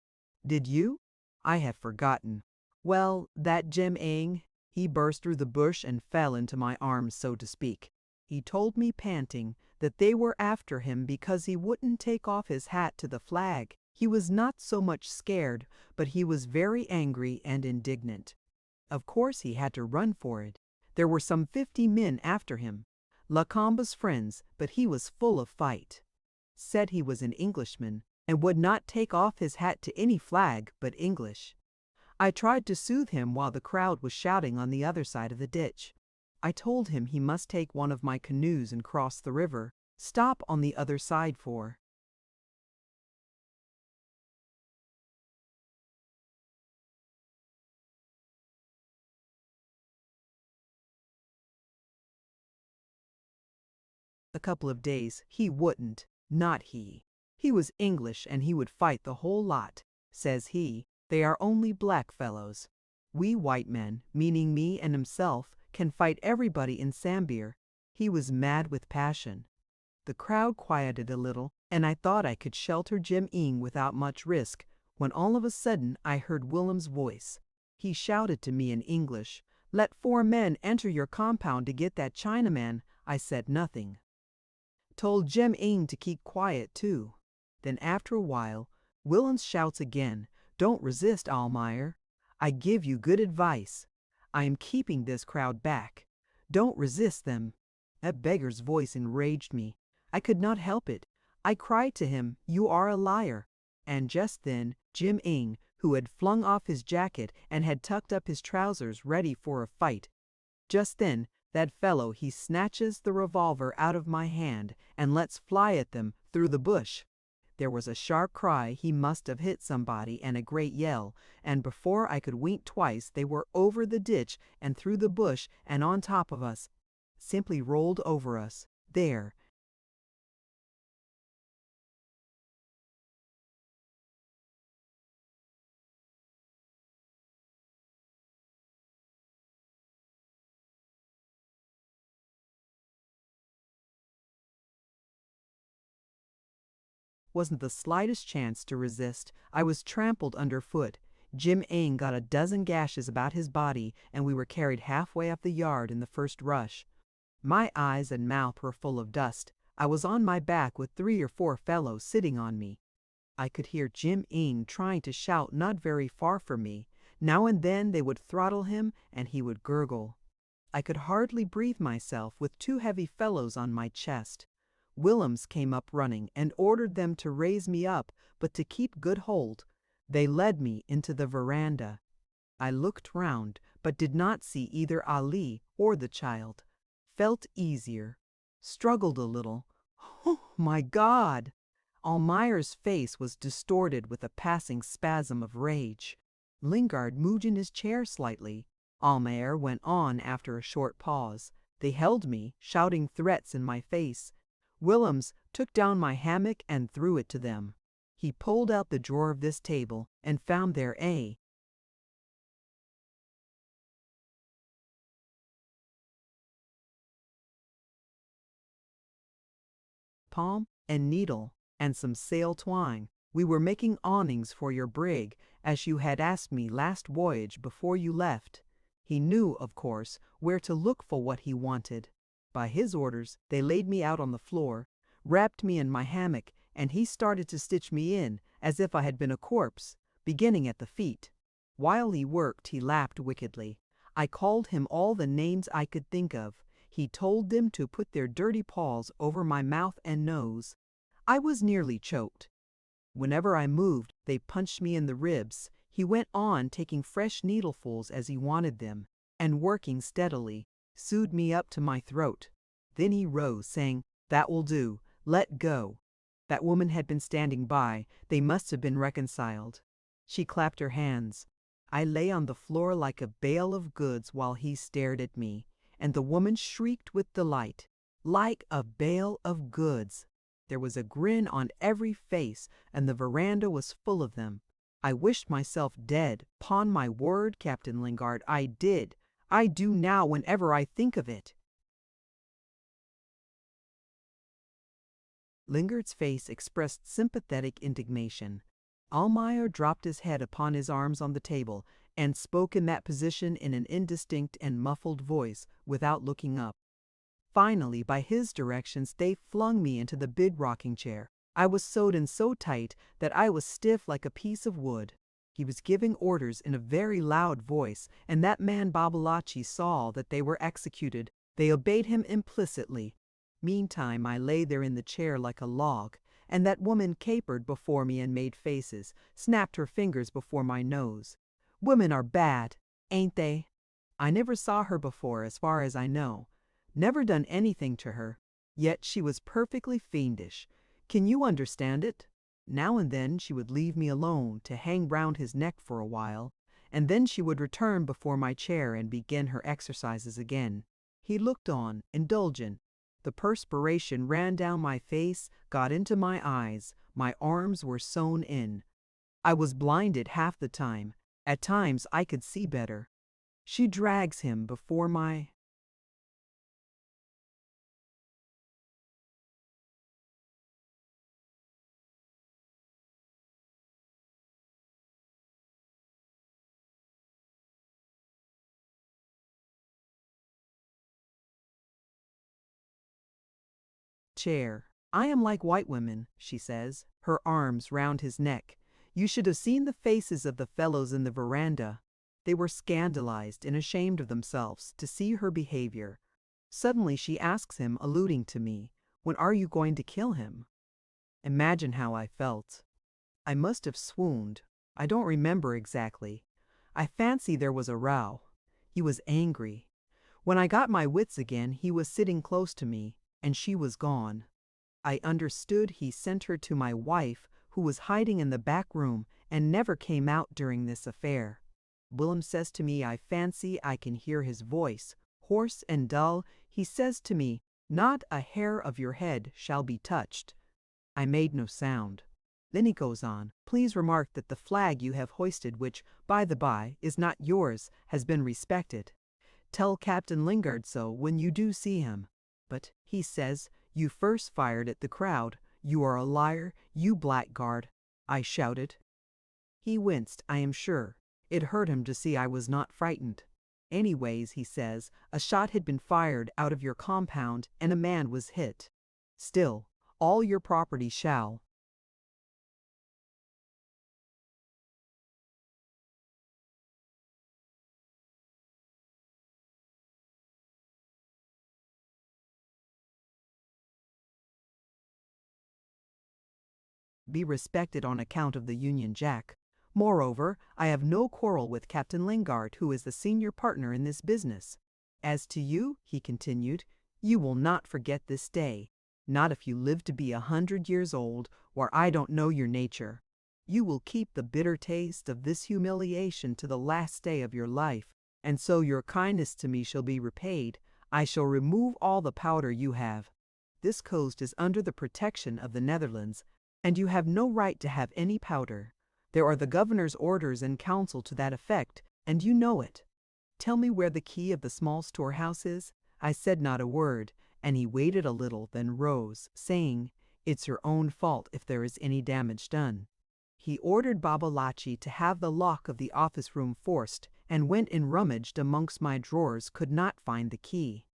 Did you? I have forgotten. Well, that Jim-ing, he burst through the bush and fell into my arms, so to speak. He told me, panting, that they were after him because he wouldn't take off his hat to the flag. He was not so much scared, but he was very angry and indignant. Of course he had to run for it. There were some 50 men after him. Lakamba's friends, but he was full of fight. Said he was an Englishman and would not take off his hat to any flag but English. I tried to soothe him while the crowd was shouting on the other side of the ditch. I told him he must take one of my canoes and cross the river, stop on the other side for a couple of days. He wouldn't, not he. He was English and he would fight the whole lot, says he. They are only black fellows. We white men, meaning me and himself, can fight everybody in Sambir. He was mad with passion. The crowd quieted a little, and I thought I could shelter Jim Ing without much risk, when all of a sudden I heard Willem's voice. He shouted to me in English, "Let 4 men enter your compound to get that Chinaman." I said nothing. Told Jim Ing to keep quiet too. Then after a while, Willems shouts again, "Don't resist, Almayer. I give you good advice. I am keeping this crowd back. Don't resist them." That beggar's voice enraged me. I could not help it. I cried to him, "You are a liar." And just then, Jim Ing, who had flung off his jacket and had tucked up his trousers ready for a fight, just then, that fellow he snatches the revolver out of my hand and lets fly at them through the bush. There was a sharp cry, he must have hit somebody, and a great yell, and before I could wink twice they were over the ditch and through the bush and on top of us. Simply rolled over us. There. Wasn't the slightest chance to resist. I was trampled underfoot. Jim Ing got a dozen gashes about his body, and we were carried halfway up the yard in the first rush. My eyes and mouth were full of dust. I was on my back with 3 or 4 fellows sitting on me. I could hear Jim Ing trying to shout not very far from me. Now and then they would throttle him, and he would gurgle. I could hardly breathe myself with 2 heavy fellows on my chest. Willems came up running and ordered them to raise me up, but to keep good hold. They led me into the veranda. I looked round, but did not see either Ali or the child. Felt easier. Struggled a little. Oh, my God! Almayer's face was distorted with a passing spasm of rage. Lingard moved in his chair slightly. Almayer went on after a short pause. They held me, shouting threats in my face. Willems took down my hammock and threw it to them. He pulled out the drawer of this table and found there a palm and needle and some sail twine. We were making awnings for your brig, as you had asked me last voyage before you left. He knew, of course, where to look for what he wanted. By his orders, they laid me out on the floor, wrapped me in my hammock, and he started to stitch me in, as if I had been a corpse, beginning at the feet. While he worked, he laughed wickedly. I called him all the names I could think of. He told them to put their dirty paws over my mouth and nose. I was nearly choked. Whenever I moved, they punched me in the ribs. He went on taking fresh needlefuls as he wanted them, and working steadily, sewed me up to my throat. Then he rose, saying, "That will do. Let go." That woman had been standing by. They must have been reconciled. She clapped her hands. I lay on the floor like a bale of goods while he stared at me, and the woman shrieked with delight. Like a bale of goods. There was a grin on every face, and the veranda was full of them. I wished myself dead. 'Pon my word, Captain Lingard, I did. I do now whenever I think of it. Lingard's face expressed sympathetic indignation. Almayer dropped his head upon his arms on the table and spoke in that position in an indistinct and muffled voice, without looking up. Finally, by his directions, they flung me into the big rocking chair. I was sewed in so tight that I was stiff like a piece of wood. He was giving orders in a very loud voice, and that man Babalatchi saw that they were executed. They obeyed him implicitly. Meantime, I lay there in the chair like a log, and that woman capered before me and made faces, snapped her fingers before my nose. Women are bad, ain't they? I never saw her before, as far as I know. Never done anything to her. Yet she was perfectly fiendish. Can you understand it? Now and then she would leave me alone to hang round his neck for a while, and then she would return before my chair and begin her exercises again. He looked on, indulgent. The perspiration ran down my face, got into my eyes, my arms were sewn in. I was blinded half the time. At times I could see better. She drags him before my chair. I am like white women, she says, her arms round his neck. You should have seen the faces of the fellows in the veranda. They were scandalized and ashamed of themselves to see her behavior. Suddenly she asks him, alluding to me, "When are you going to kill him?" Imagine how I felt. I must have swooned. I don't remember exactly. I fancy there was a row. He was angry. When I got my wits again, he was sitting close to me, and she was gone. I understood he sent her to my wife, who was hiding in the back room and never came out during this affair. Willem says to me, I fancy I can hear his voice, hoarse and dull. He says to me, "Not a hair of your head shall be touched." I made no sound. Then he goes on, "Please remark that the flag you have hoisted, which, by the by, is not yours, has been respected. Tell Captain Lingard so when you do see him. But, he says, you first fired at the crowd. You are a liar, you blackguard." I shouted. He winced, I am sure. It hurt him to see I was not frightened. Anyways, he says, a shot had been fired out of your compound and a man was hit. Still, all your property shall be respected on account of the Union Jack. Moreover, I have no quarrel with Captain Lingard, who is the senior partner in this business. As to you, he continued, you will not forget this day, not if you live to be 100 years old, or I don't know your nature. You will keep the bitter taste of this humiliation to the last day of your life, and so your kindness to me shall be repaid. I shall remove all the powder you have. This coast is under the protection of the Netherlands, and you have no right to have any powder. There are the governor's orders in council to that effect, and you know it. Tell me where the key of the small storehouse is." I said not a word, and he waited a little, then rose, saying, "It's your own fault if there is any damage done." He ordered Babalatchi to have the lock of the office room forced, and went and rummaged amongst my drawers, could not find the key.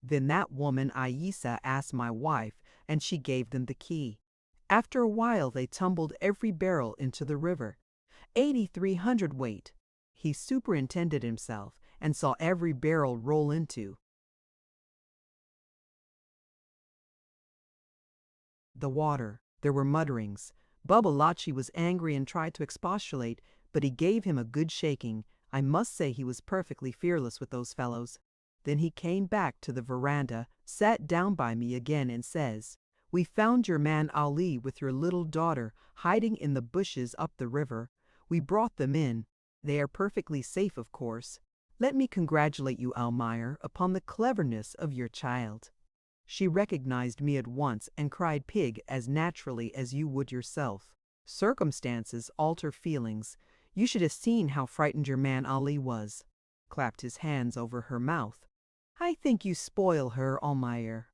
Then that woman Aisa asked my wife, and she gave them the key. After a while they tumbled every barrel into the river. 8,300 hundredweight. He superintended himself and saw every barrel roll into the water. There were mutterings. Babalatchi was angry and tried to expostulate, but he gave him a good shaking. I must say he was perfectly fearless with those fellows. Then he came back to the veranda, sat down by me again, and says, "We found your man Ali with your little daughter hiding in the bushes up the river. We brought them in. They are perfectly safe, of course. Let me congratulate you, Almayer, upon the cleverness of your child." She recognized me at once and cried pig as naturally as you would yourself. Circumstances alter feelings. You should have seen how frightened your man Ali was. Clapped his hands over her mouth. "I think you spoil her, Almayer."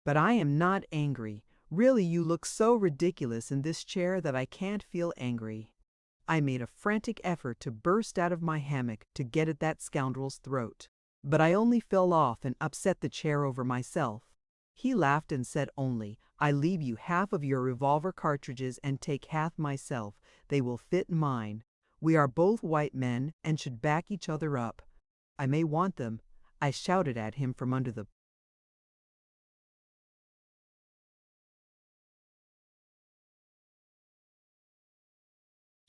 But I am not angry. Really, you look so ridiculous in this chair that I can't feel angry. I made a frantic effort to burst out of my hammock to get at that scoundrel's throat, but I only fell off and upset the chair over myself. He laughed and said only, "I leave you half of your revolver cartridges and take half myself. They will fit mine. We are both white men and should back each other up. I may want them." I shouted at him from under the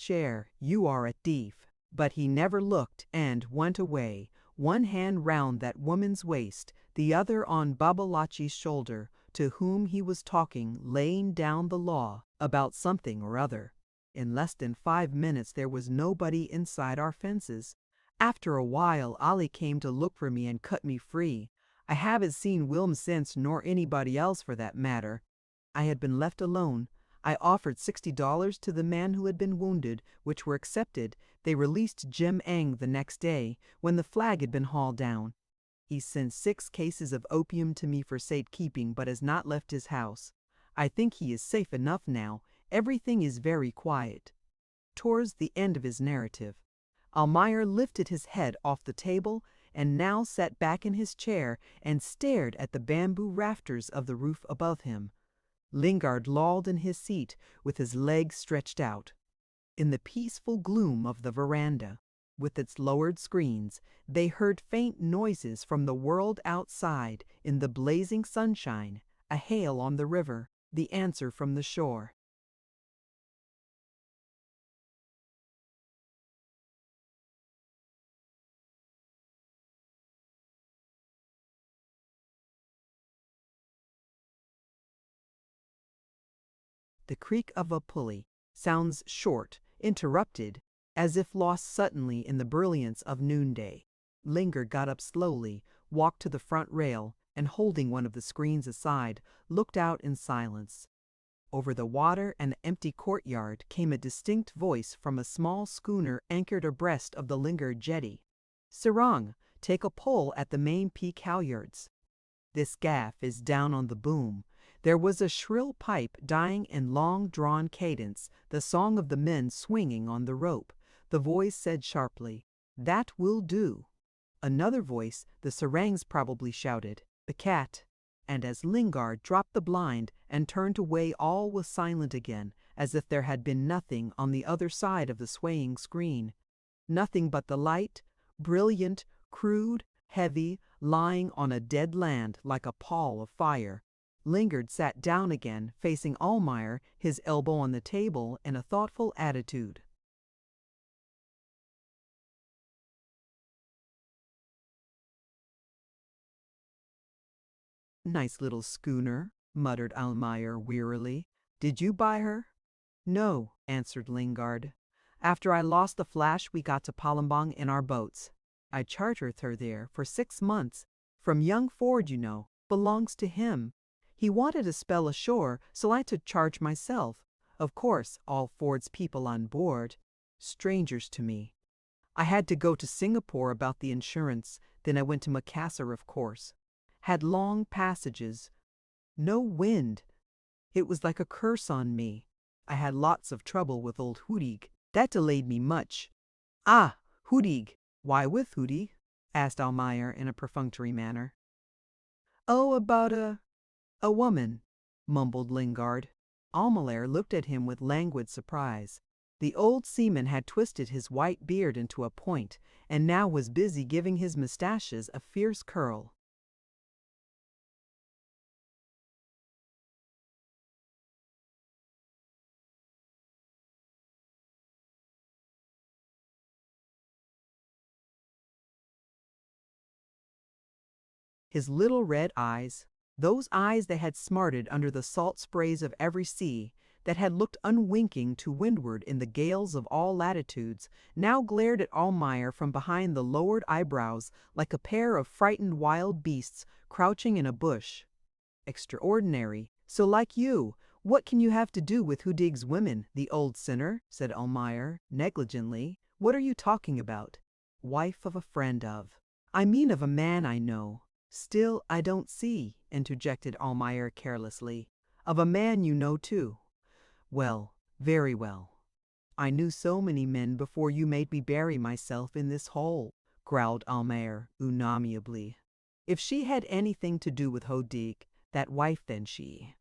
chair, you are a thief. But he never looked and went away, one hand round that woman's waist, the other on Babalachi's shoulder, to whom he was talking, laying down the law about something or other. In less than 5 minutes there was nobody inside our fences. After a while Ali came to look for me and cut me free. I haven't seen Wilm since, nor anybody else for that matter. I had been left alone. I offered $60 to the man who had been wounded, which were accepted. They released Jim Eng the next day, when the flag had been hauled down. He sent 6 cases of opium to me for safekeeping, but has not left his house. I think he is safe enough now. Everything is very quiet. Towards the end of his narrative, Almayer lifted his head off the table and now sat back in his chair and stared at the bamboo rafters of the roof above him. Lingard lolled in his seat with his legs stretched out. In the peaceful gloom of the veranda, with its lowered screens, they heard faint noises from the world outside in the blazing sunshine, a hail on the river, the answer from the shore. The creak of a pulley sounds short, interrupted, as if lost suddenly in the brilliance of noonday. Lingard got up slowly, walked to the front rail, and holding one of the screens aside, looked out in silence. Over the water and the empty courtyard came a distinct voice from a small schooner anchored abreast of the Lingard jetty. "Sarang, take a pull at the main peak halyards. This gaff is down on the boom." There was a shrill pipe dying in long-drawn cadence, the song of the men swinging on the rope. The voice said sharply, "That will do." Another voice, the Sarang's probably, shouted, "The cat." And as Lingard dropped the blind and turned away, all was silent again, as if there had been nothing on the other side of the swaying screen. Nothing but the light, brilliant, crude, heavy, lying on a dead land like a pall of fire. Lingard sat down again, facing Almayer, his elbow on the table, in a thoughtful attitude. "Nice little schooner," muttered Almayer wearily. "Did you buy her?" "No," answered Lingard. "After I lost the Flash, we got to Palembang in our boats. I chartered her there for 6 months. From young Ford, you know. Belongs to him. He wanted a spell ashore, so I took charge myself. Of course, all Ford's people on board. Strangers to me. I had to go to Singapore about the insurance. Then I went to Macassar, of course. Had long passages. No wind. It was like a curse on me. I had lots of trouble with old Hudig. That delayed me much." "Ah, Hudig. Why with Hudig?" asked Almayer in a perfunctory manner. "Oh, about a woman," mumbled Lingard. Almayer looked at him with languid surprise. The old seaman had twisted his white beard into a point, and now was busy giving his moustaches a fierce curl. His little red eyes, those eyes that had smarted under the salt sprays of every sea, that had looked unwinking to windward in the gales of all latitudes, now glared at Almayer from behind the lowered eyebrows like a pair of frightened wild beasts crouching in a bush. "Extraordinary. So like you. What can you have to do with Hudig's women, the old sinner?" said Almayer, negligently. "What are you talking about?" "Wife of a friend of. I mean of a man I know." "Still, I don't see," interjected Almayer carelessly. "Of a man you know too." "Well, very well. I knew so many men before you made me bury myself in this hole," growled Almayer unamiably. "If she had anything to do with Hudig, that wife, then she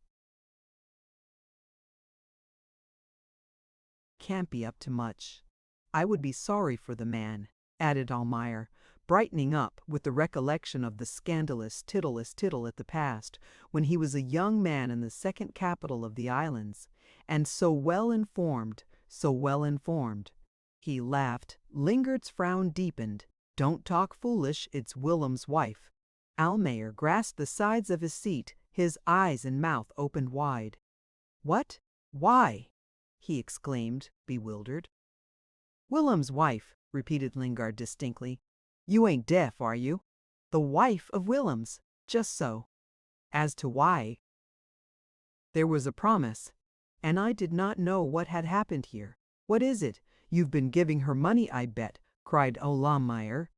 can't be up to much. I would be sorry for the man," added Almayer, brightening up with the recollection of the scandalous tittle at the past, when he was a young man in the second capital of the islands, and so well informed, so well informed. He laughed. Lingard's frown deepened. Don't talk foolish, it's Willem's wife. Almayer grasped the sides of his seat, his eyes and mouth opened wide. What? Why? He exclaimed, bewildered. Willem's wife, repeated Lingard distinctly. You ain't deaf, are you? The wife of Willem's, just so. As to why, there was a promise, and I did not know what had happened here. What is it? You've been giving her money, I bet, cried Almayer.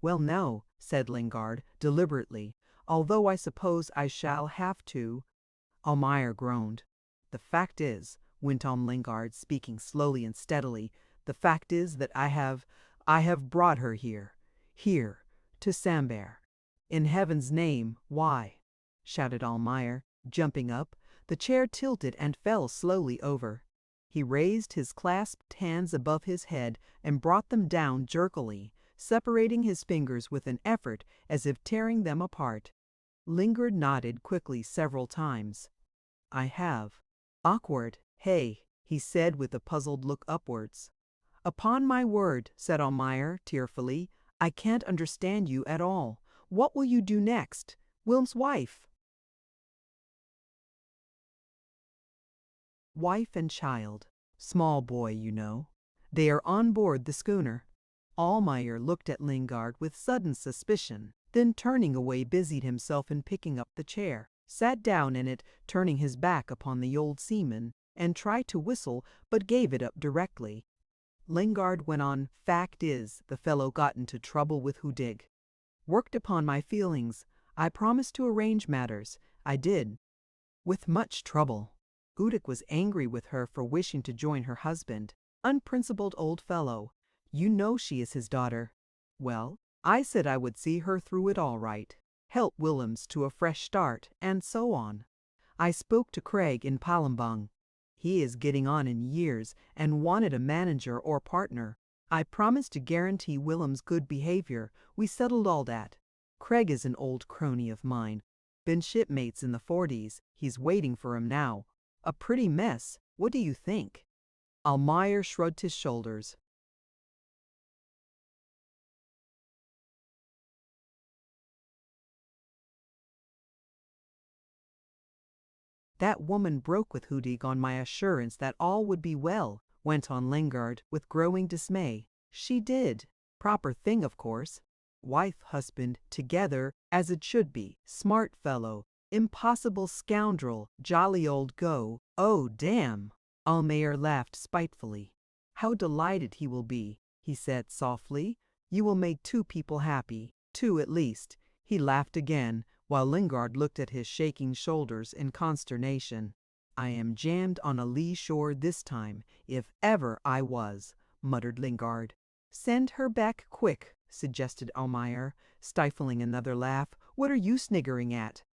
Well, no, said Lingard, deliberately, although I suppose I shall have to. Almayer groaned. The fact is, went on Lingard, speaking slowly and steadily, the fact is that I have brought her here, to Samber. In heaven's name, why? Shouted Almayer, jumping up. The chair tilted and fell slowly over. He raised his clasped hands above his head and brought them down jerkily, separating his fingers with an effort as if tearing them apart. Lingard nodded quickly several times. I have. Awkward, hey, he said with a puzzled look upwards. Upon my word, said Almayer tearfully, I can't understand you at all. What will you do next? Willem's wife. Wife and child. Small boy, you know. They are on board the schooner. Almayer looked at Lingard with sudden suspicion, then turning away busied himself in picking up the chair, sat down in it, turning his back upon the old seaman, and tried to whistle, but gave it up directly. Lingard went on. Fact is, the fellow got into trouble with Hudig. Worked upon my feelings. I promised to arrange matters. I did. With much trouble. Hudig was angry with her for wishing to join her husband. Unprincipled old fellow. You know she is his daughter. Well, I said I would see her through it all right. Help Willem's to a fresh start, and so on. I spoke to Craig in Palembang. He is getting on in years and wanted a manager or partner. I promised to guarantee Willem's good behavior. We settled all that. Craig is an old crony of mine. Been shipmates in the 40s. He's waiting for him now. A pretty mess. What do you think? Almayer shrugged his shoulders. That woman broke with Hudig on my assurance that all would be well, went on Lingard with growing dismay. She did. Proper thing, of course. Wife, husband, together, as it should be. Smart fellow. Impossible scoundrel. Jolly old go. Oh, damn. Almayer laughed spitefully. How delighted he will be, he said softly. You will make 2 people happy. 2 at least. He laughed again, while Lingard looked at his shaking shoulders in consternation. I am jammed on a lee shore this time, if ever I was, muttered Lingard. Send her back quick, suggested Almayer, stifling another laugh. What are you sniggering at?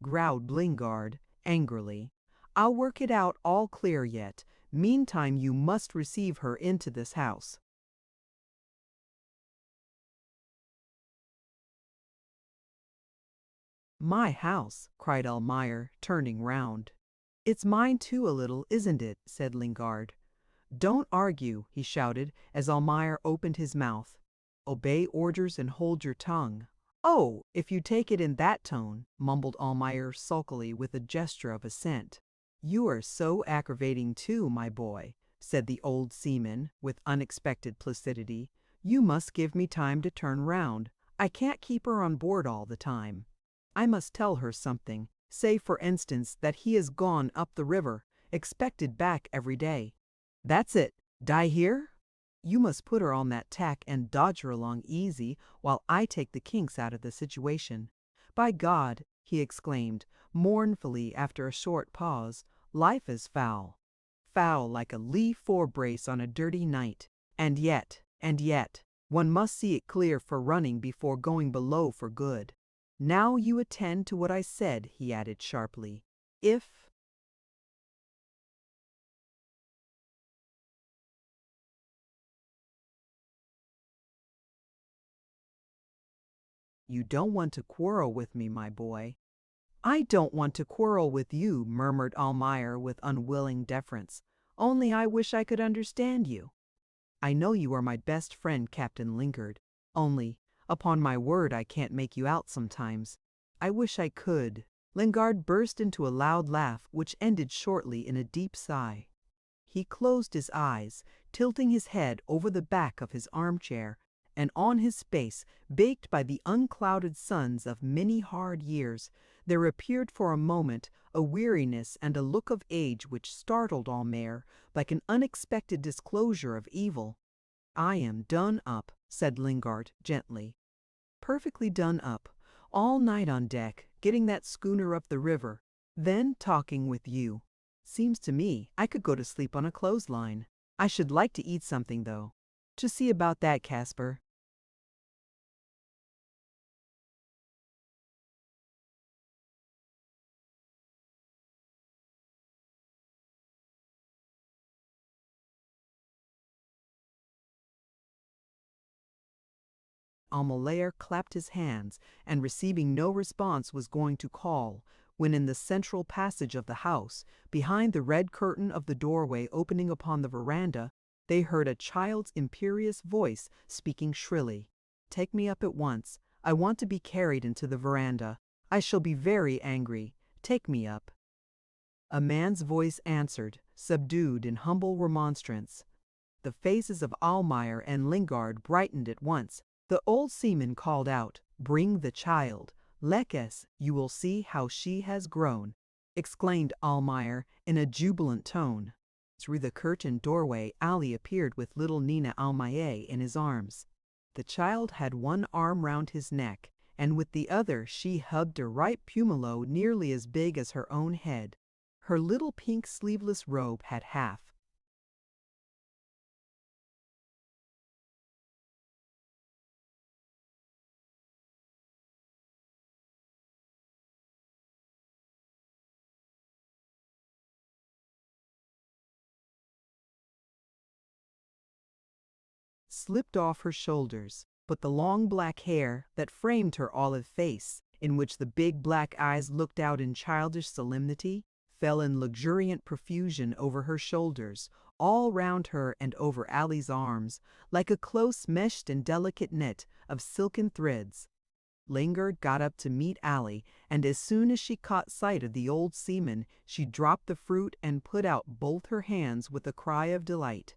Growled Lingard, angrily. I'll work it out all clear yet. Meantime you must receive her into this house. My house, cried Almayer, turning round. It's mine too a little, isn't it? Said Lingard. Don't argue, he shouted as Almayer opened his mouth. Obey orders and hold your tongue. Oh, if you take it in that tone, mumbled Almayer sulkily with a gesture of assent. You are so aggravating too, my boy, said the old seaman with unexpected placidity. You must give me time to turn round. I can't keep her on board all the time. I must tell her something. Say, for instance, that he has gone up the river, expected back every day. That's it. Die here? You must put her on that tack and dodge her along easy while I take the kinks out of the situation. By God, he exclaimed, mournfully after a short pause, life is foul. Foul like a lee forebrace on a dirty night. And yet, one must see it clear for running before going below for good. Now you attend to what I said, he added sharply. If you don't want to quarrel with me, my boy. I don't want to quarrel with you, murmured Almayer with unwilling deference. Only I wish I could understand you. I know you are my best friend, Captain Lingard. Only, upon my word, I can't make you out sometimes. I wish I could. Lingard burst into a loud laugh, which ended shortly in a deep sigh. He closed his eyes, tilting his head over the back of his armchair, and on his face, baked by the unclouded suns of many hard years, there appeared for a moment a weariness and a look of age which startled Almayer like an unexpected disclosure of evil. I am done up, said Lingard gently. Perfectly done up. All night on deck, getting that schooner up the river, then talking with you. Seems to me I could go to sleep on a clothesline. I should like to eat something, though. To see about that, Casper. Almayer clapped his hands, and receiving no response was going to call, when in the central passage of the house, behind the red curtain of the doorway opening upon the veranda, they heard a child's imperious voice speaking shrilly. Take me up at once. I want to be carried into the veranda. I shall be very angry. Take me up. A man's voice answered, subdued in humble remonstrance. The faces of Almayer and Lingard brightened at once. The old seaman called out, "Bring the child. Lekes, you will see how she has grown," exclaimed Almayer in a jubilant tone. Through the curtained doorway, Ali appeared with little Nina Almayer in his arms. The child had one arm round his neck, and with the other she hugged a ripe pumelo nearly as big as her own head. Her little pink sleeveless robe had half slipped off her shoulders, but the long black hair that framed her olive face, in which the big black eyes looked out in childish solemnity, fell in luxuriant profusion over her shoulders, all round her and over Ali's arms, like a close meshed and delicate net of silken threads. Lingard got up to meet Ali, and as soon as she caught sight of the old seaman, she dropped the fruit and put out both her hands with a cry of delight.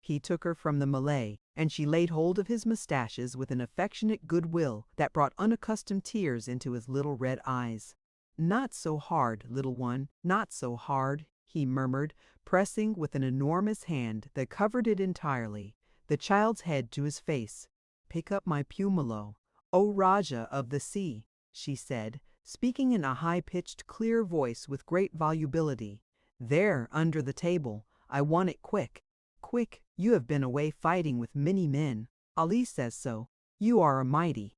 He took her from the Malay, and she laid hold of his mustaches with an affectionate goodwill that brought unaccustomed tears into his little red eyes. "Not so hard, little one, not so hard," he murmured, pressing with an enormous hand that covered it entirely, the child's head to his face. "Pick up my pumelo, O Raja of the sea," she said, speaking in a high-pitched, clear voice with great volubility. "There, under the table. I want it quick. Quick, you have been away fighting with many men. Ali says so. You are a mighty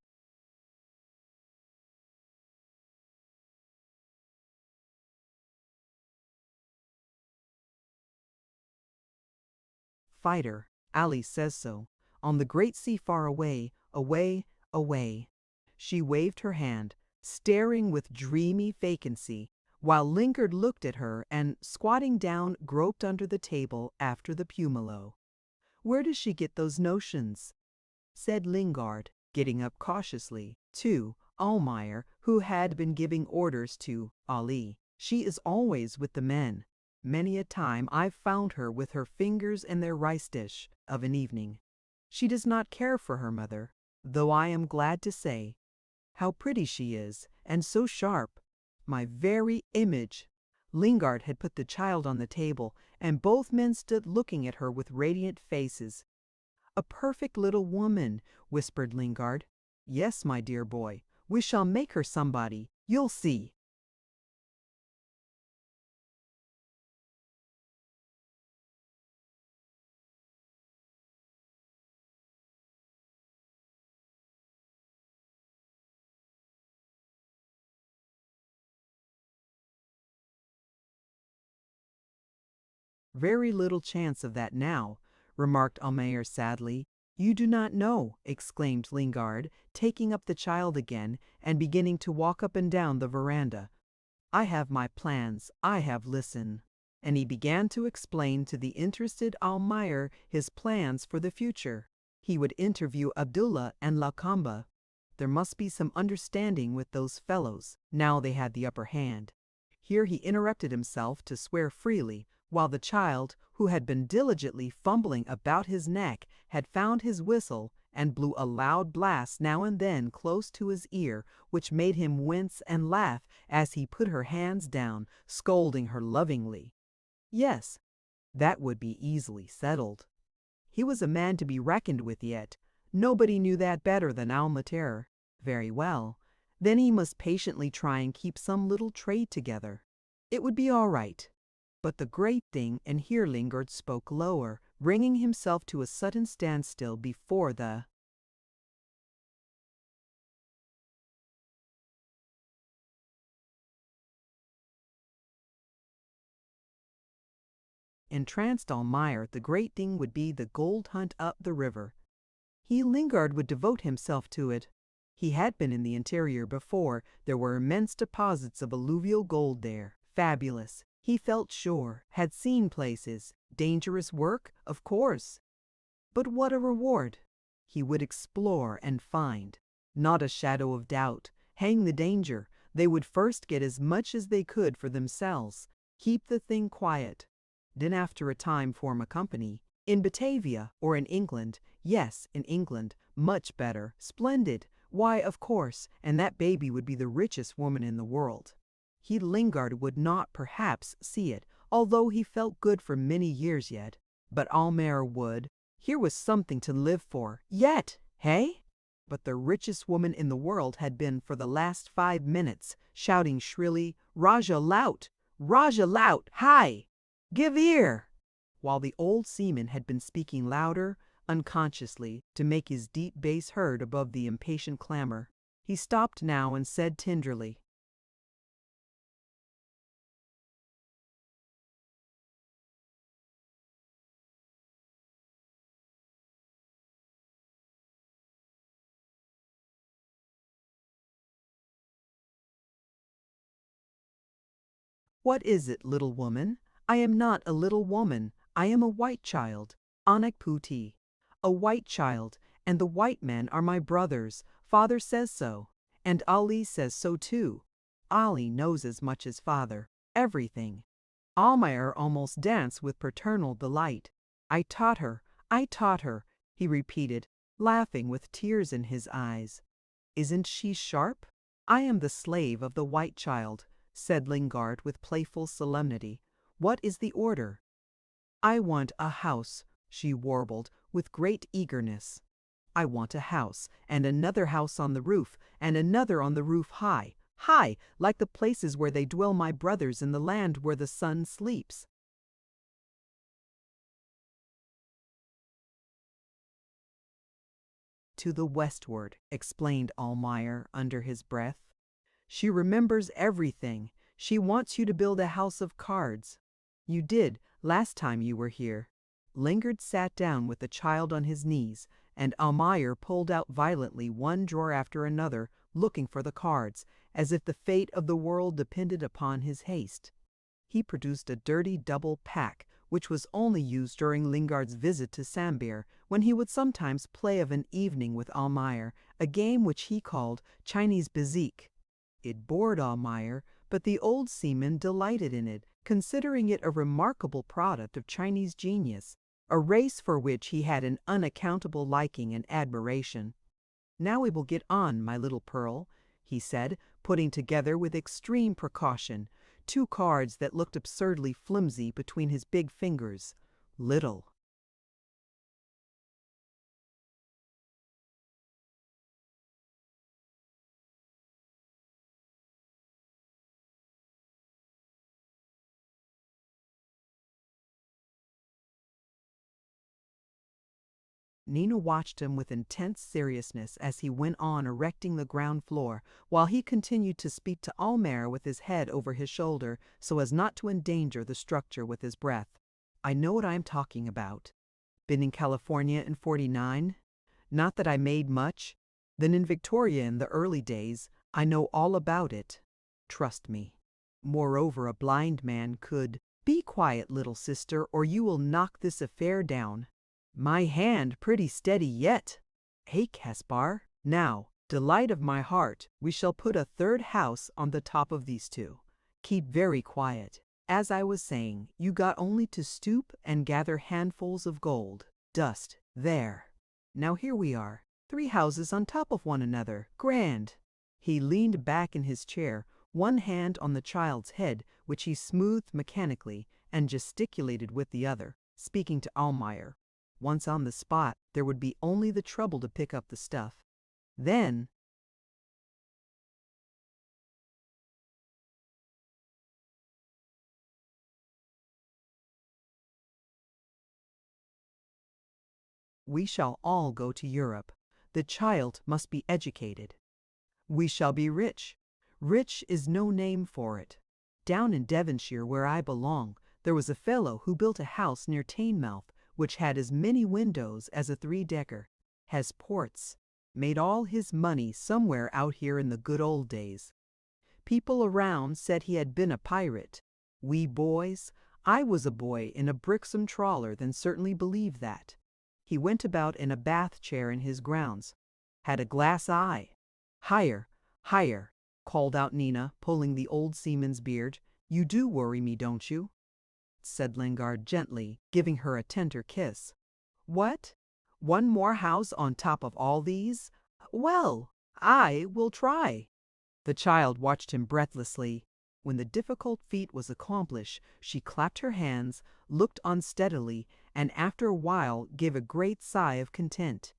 fighter. Ali says so. On the great sea far away, away, away." She waved her hand, staring with dreamy vacancy, while Lingard looked at her and, squatting down, groped under the table after the pumelo. "Where does she get those notions?" said Lingard, getting up cautiously, to Almayer, who had been giving orders to Ali. "She is always with the men. Many a time I've found her with her fingers in their rice dish of an evening. She does not care for her mother, though I am glad to say, how pretty she is, and so sharp. My very image." Lingard had put the child on the table, and both men stood looking at her with radiant faces. "A perfect little woman," whispered Lingard. "Yes, my dear boy, we shall make her somebody. You'll see." "Very little chance of that now," remarked Almayer sadly. "You do not know," exclaimed Lingard, taking up the child again and beginning to walk up and down the veranda. I have my plans, I have listened. And he began to explain to the interested Almayer his plans for the future. He would interview Abdullah and Lakamba. There must be some understanding with those fellows, now they had the upper hand. Here he interrupted himself to swear freely, while the child, who had been diligently fumbling about his neck, had found his whistle and blew a loud blast now and then close to his ear, which made him wince and laugh as he put her hands down, scolding her lovingly. Yes, that would be easily settled. He was a man to be reckoned with yet. Nobody knew that better than Almater. Very well. Then he must patiently try and keep some little trade together. It would be all right. But the great thing, and here Lingard spoke lower, bringing himself to a sudden standstill before the entranced Almayer, the great thing would be the gold hunt up the river. He, Lingard, would devote himself to it. He had been in the interior before. There were immense deposits of alluvial gold there. Fabulous. He felt sure. Had seen places. Dangerous work? Of course. But what a reward! He would explore and find. Not a shadow of doubt. Hang the danger. They would first get as much as they could for themselves. Keep the thing quiet. Then after a time form a company. In Batavia or in England. Yes, in England. Much better. Splendid. Why, of course, and that baby would be the richest woman in the world. He, Lingard, would not perhaps see it, although he felt good for many years yet. But Almayer would. Here was something to live for. Yet, hey? But the richest woman in the world had been for the last 5 minutes shouting shrilly, "Raja Laut! Raja Laut! Hi! Give ear!" While the old seaman had been speaking louder, unconsciously, to make his deep bass heard above the impatient clamor. He stopped now and said tenderly, "What is it, little woman? I am not a little woman. I am a white child, Anak Puti, a white child, and the white men are my brothers. Father says so, and Ali says so too. Ali knows as much as father, everything." Almayer almost danced with paternal delight. I taught her," he repeated, laughing with tears in his eyes. "Isn't she sharp? I am the slave of the white child," said Lingard with playful solemnity. "What is the order?" "I want a house," she warbled with great eagerness. "I want a house, and another house on the roof, and another on the roof high, high, like the places where they dwell my brothers in the land where the sun sleeps." "To the westward," explained Almayer under his breath. "She remembers everything. She wants you to build a house of cards. You did, last time you were here." Lingard sat down with the child on his knees, and Almayer pulled out violently one drawer after another, looking for the cards, as if the fate of the world depended upon his haste. He produced a dirty double pack, which was only used during Lingard's visit to Sambir, when he would sometimes play of an evening with Almayer, a game which he called Chinese bezique. It bored Almayer, but the old seaman delighted in it, considering it a remarkable product of Chinese genius, a race for which he had an unaccountable liking and admiration. "Now we will get on, my little pearl," he said, putting together with extreme precaution 2 cards that looked absurdly flimsy between his big fingers. Little. Nina watched him with intense seriousness as he went on erecting the ground floor, while he continued to speak to Almayer with his head over his shoulder so as not to endanger the structure with his breath. "I know what I am talking about. Been in California in '49? Not that I made much. Then in Victoria in the early days. I know all about it. Trust me." Moreover, a blind man could, "Be quiet, little sister, or you will knock this affair down." "My hand pretty steady yet." "Hey, Caspar, now, delight of my heart, we shall put a third house on the top of these two. Keep very quiet. As I was saying, you got only to stoop and gather handfuls of gold, dust, there. Now here we are, 3 houses on top of one another, grand." He leaned back in his chair, one hand on the child's head, which he smoothed mechanically, and gesticulated with the other, speaking to Almayer. Once on the spot, there would be only the trouble to pick up the stuff. Then, we shall all go to Europe. The child must be educated. We shall be rich. Rich is no name for it. Down in Devonshire, where I belong, there was a fellow who built a house near Teignmouth, which had as many windows as a 3-decker, has ports, made all his money somewhere out here in the good old days. People around said he had been a pirate. We boys, I was a boy in a brixham trawler, then certainly believed that. He went about in a bath chair in his grounds. Had a glass eye. "Higher, higher," called out Nina, pulling the old seaman's beard. "You do worry me, don't you?" said Lingard gently, giving her a tender kiss. "What? One more house on top of all these? Well, I will try." The child watched him breathlessly. When the difficult feat was accomplished, she clapped her hands, looked on steadily, and after a while gave a great sigh of content.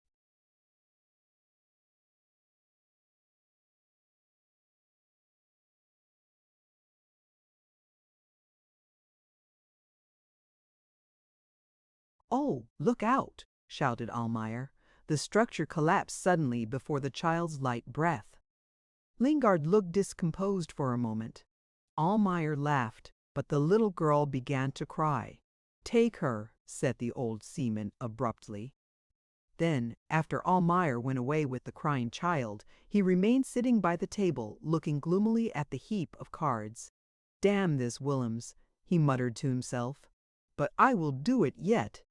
"Oh, look out!" shouted Almayer. The structure collapsed suddenly before the child's light breath. Lingard looked discomposed for a moment. Almayer laughed, but the little girl began to cry. "Take her," said the old seaman abruptly. Then, after Almayer went away with the crying child, he remained sitting by the table, looking gloomily at the heap of cards. "Damn this Willems," he muttered to himself. "But I will do it yet."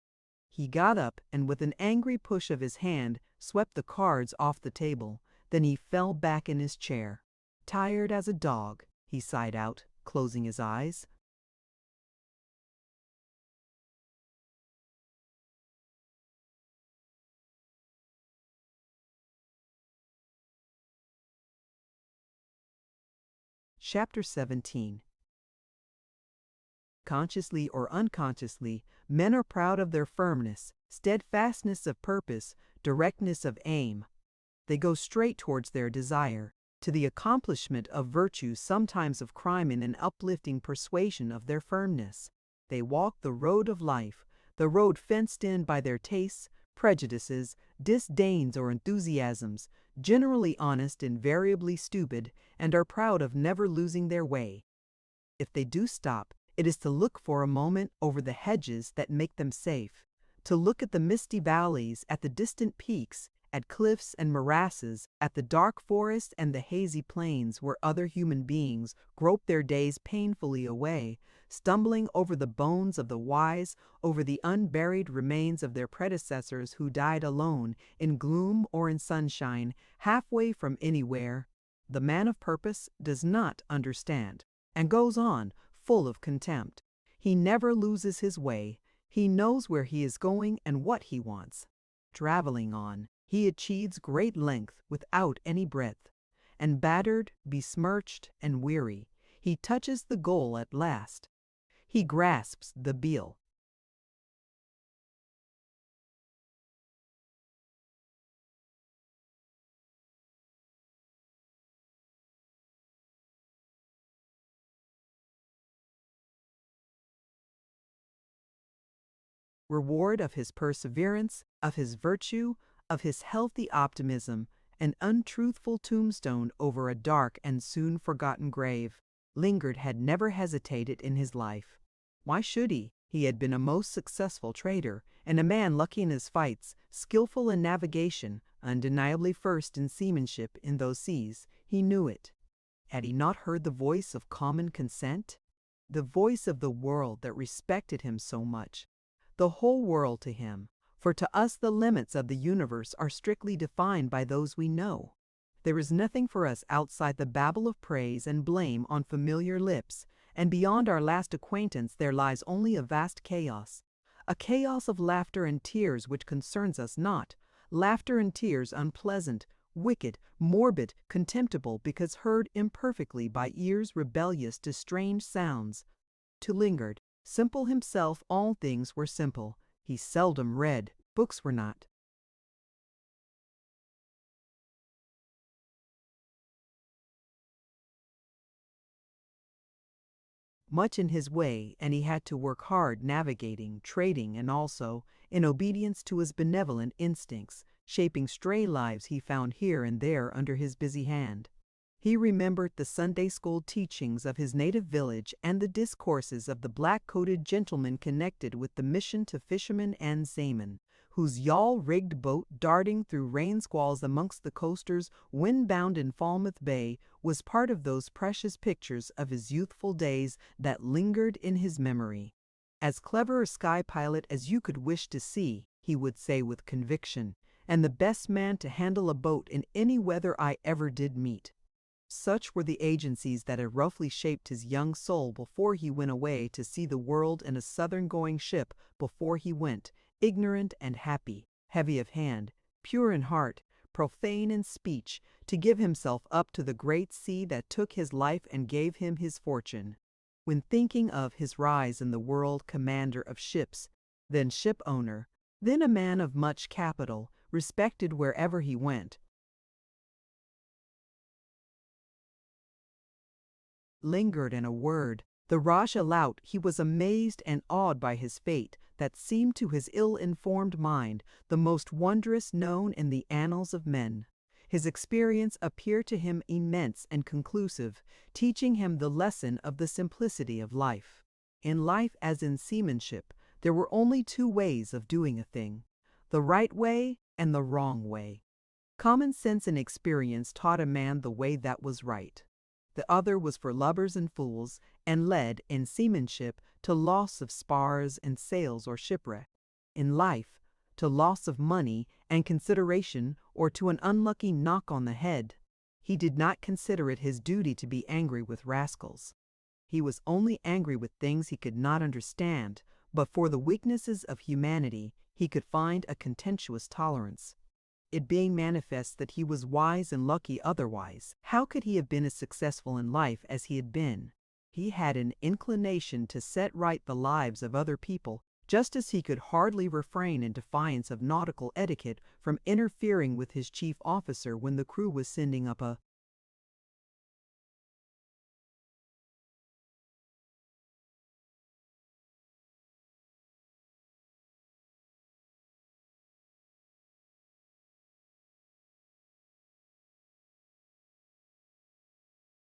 He got up and with an angry push of his hand swept the cards off the table. Then he fell back in his chair. "Tired as a dog," he sighed out, closing his eyes. Chapter 17. Consciously or unconsciously, men are proud of their firmness, steadfastness of purpose, directness of aim. They go straight towards their desire, to the accomplishment of virtue, sometimes of crime, in an uplifting persuasion of their firmness. They walk the road of life, the road fenced in by their tastes, prejudices, disdains, or enthusiasms, generally honest, invariably stupid, and are proud of never losing their way. If they do stop, it is to look for a moment over the hedges that make them safe, to look at the misty valleys, at the distant peaks, at cliffs and morasses, at the dark forest and the hazy plains where other human beings grope their days painfully away, stumbling over the bones of the wise, over the unburied remains of their predecessors who died alone, in gloom or in sunshine, halfway from anywhere. The man of purpose does not understand, and goes on, full of contempt. He never loses his way. He knows where he is going and what he wants. Traveling on, he achieves great length without any breadth, and battered, besmirched, and weary, he touches the goal at last. He grasps the bill. Reward of his perseverance, of his virtue, of his healthy optimism, an untruthful tombstone over a dark and soon forgotten grave. Lingard had never hesitated in his life. Why should he? He had been a most successful trader, and a man lucky in his fights, skillful in navigation, undeniably first in seamanship in those seas. He knew it. Had he not heard the voice of common consent? The voice of the world that respected him so much. The whole world to him, for to us the limits of the universe are strictly defined by those we know. There is nothing for us outside the babble of praise and blame on familiar lips, and beyond our last acquaintance there lies only a vast chaos. A chaos of laughter and tears which concerns us not, laughter and tears unpleasant, wicked, morbid, contemptible because heard imperfectly by ears rebellious to strange sounds. To Lingard, simple himself, all things were simple. He seldom read, books were not. Much in his way, and he had to work hard navigating, trading, and also, in obedience to his benevolent instincts, shaping stray lives he found here and there under his busy hand. He remembered the Sunday school teachings of his native village and the discourses of the black-coated gentlemen connected with the mission to fisherman An whose yawl-rigged boat darting through rain squalls amongst the coasters wind-bound in Falmouth Bay was part of those precious pictures of his youthful days that lingered in his memory. As clever a sky pilot as you could wish to see, he would say with conviction, and the best man to handle a boat in any weather I ever did meet. Such were the agencies that had roughly shaped his young soul before he went away to see the world in a southern-going ship before he went, ignorant and happy, heavy of hand, pure in heart, profane in speech, to give himself up to the great sea that took his life and gave him his fortune. When thinking of his rise in the world, commander of ships, then ship owner, then a man of much capital, respected wherever he went, lingered in a word, the Rajah Laut, he was amazed and awed by his fate that seemed to his ill-informed mind the most wondrous known in the annals of men. His experience appeared to him immense and conclusive, teaching him the lesson of the simplicity of life. In life as in seamanship, there were only two ways of doing a thing, the right way and the wrong way. Common sense and experience taught a man the way that was right. The other was for lubbers and fools, and led, in seamanship, to loss of spars and sails or shipwreck. In life, to loss of money and consideration or to an unlucky knock on the head. He did not consider it his duty to be angry with rascals. He was only angry with things he could not understand, but for the weaknesses of humanity he could find a contemptuous tolerance. It being manifest that he was wise and lucky otherwise, how could he have been as successful in life as he had been? He had an inclination to set right the lives of other people, just as he could hardly refrain in defiance of nautical etiquette from interfering with his chief officer when the crew was sending up a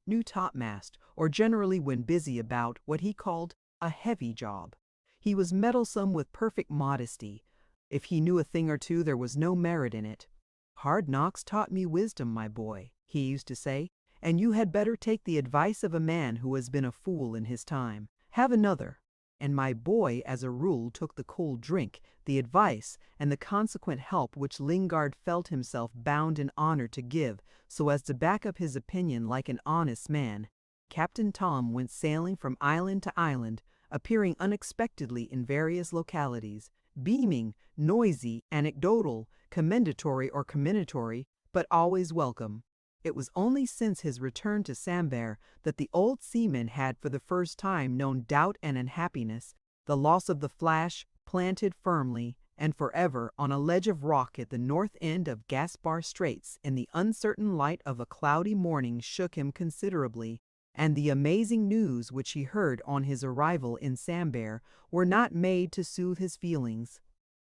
new topmast, or generally when busy about what he called a heavy job. He was meddlesome with perfect modesty. If he knew a thing or two, there was no merit in it. "Hard knocks taught me wisdom, my boy," he used to say, "and you had better take the advice of a man who has been a fool in his time. Have another." And my boy, as a rule, took the cold drink, the advice, and the consequent help which Lingard felt himself bound in honor to give, so as to back up his opinion like an honest man. Captain Tom went sailing from island to island, appearing unexpectedly in various localities, beaming, noisy, anecdotal, commendatory or comminatory, but always welcome. It was only since his return to Sambir that the old seaman had for the first time known doubt and unhappiness, the loss of the Flash, planted firmly and forever on a ledge of rock at the north end of Gaspar Straits in the uncertain light of a cloudy morning shook him considerably, and the amazing news which he heard on his arrival in Sambir were not made to soothe his feelings.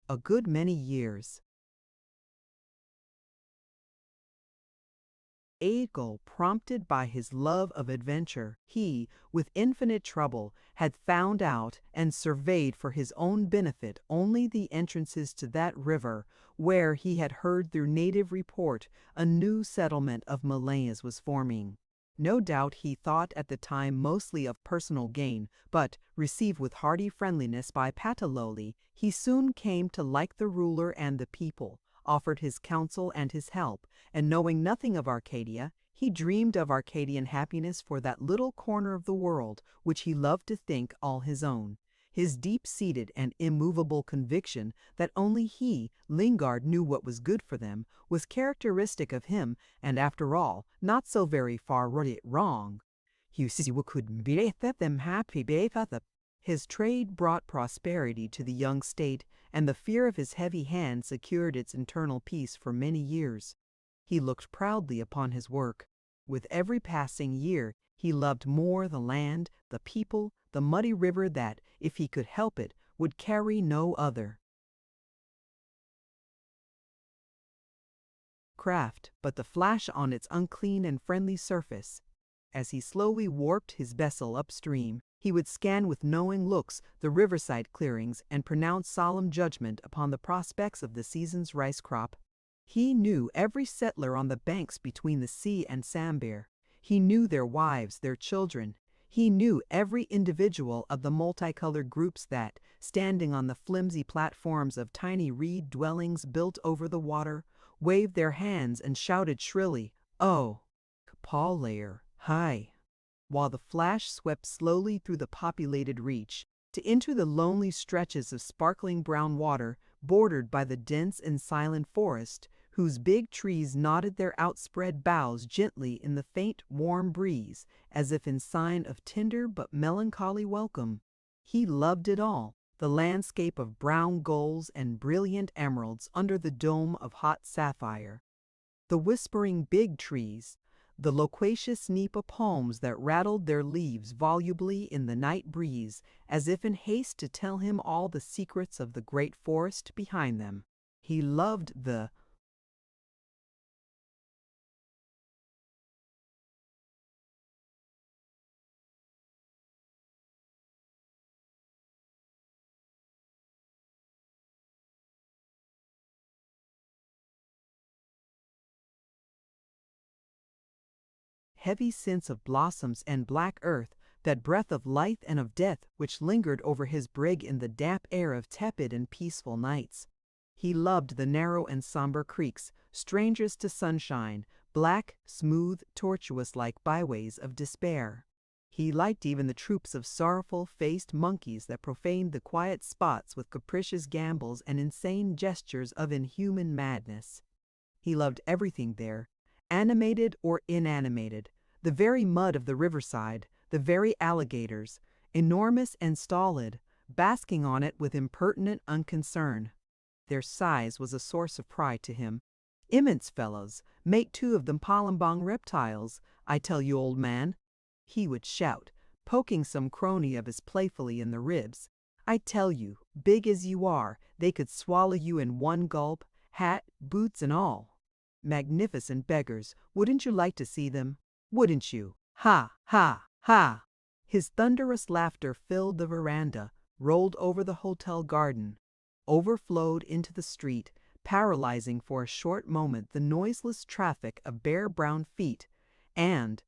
A good many years. Eagle, prompted by his love of adventure, he, with infinite trouble, had found out and surveyed for his own benefit only the entrances to that river where he had heard through native report a new settlement of Malays was forming. No doubt he thought at the time mostly of personal gain, but, received with hearty friendliness by Pataloli, he soon came to like the ruler and the people, offered his counsel and his help, and knowing nothing of Arcadia, he dreamed of Arcadian happiness for that little corner of the world which he loved to think all his own. His deep-seated and immovable conviction that only he, Lingard, knew what was good for them, was characteristic of him, and after all, not so very far wrong. You see, we could make them happy, his trade brought prosperity to the young state, and the fear of his heavy hand secured its internal peace for many years. He looked proudly upon his work. With every passing year, he loved more the land, the people, the muddy river that, if he could help it, would carry no other craft but the flash on its unclean and friendly surface. As he slowly warped his vessel upstream, he would scan with knowing looks the riverside clearings and pronounce solemn judgment upon the prospects of the season's rice crop. He knew every settler on the banks between the sea and Sambir. He knew their wives, their children. He knew every individual of the multicolored groups that, standing on the flimsy platforms of tiny reed dwellings built over the water, waved their hands and shouted shrilly, "Oh, Kapalair, hi!" while the flash swept slowly through the populated reach, to enter the lonely stretches of sparkling brown water bordered by the dense and silent forest, whose big trees nodded their outspread boughs gently in the faint, warm breeze, as if in sign of tender but melancholy welcome. He loved it all, the landscape of brown gulls and brilliant emeralds under the dome of hot sapphire, the whispering big trees, the loquacious nipa palms that rattled their leaves volubly in the night breeze, as if in haste to tell him all the secrets of the great forest behind them. He loved the heavy scents of blossoms and black earth, that breath of life and of death which lingered over his brig in the damp air of tepid and peaceful nights. He loved the narrow and somber creeks, strangers to sunshine, black, smooth, tortuous-like byways of despair. He liked even the troops of sorrowful-faced monkeys that profaned the quiet spots with capricious gambols and insane gestures of inhuman madness. He loved everything there, animated or inanimated, the very mud of the riverside, the very alligators, enormous and stolid, basking on it with impertinent unconcern. Their size was a source of pride to him. "Immense fellows, mate two of them Palembang reptiles, I tell you, old man," he would shout, poking some crony of his playfully in the ribs. "I tell you, big as you are, they could swallow you in one gulp, hat, boots, and all. Magnificent beggars, wouldn't you like to see them? Wouldn't you? Ha, ha, ha!" His thunderous laughter filled the veranda, rolled over the hotel garden, overflowed into the street, paralyzing for a short moment the noiseless traffic of bare brown feet, and,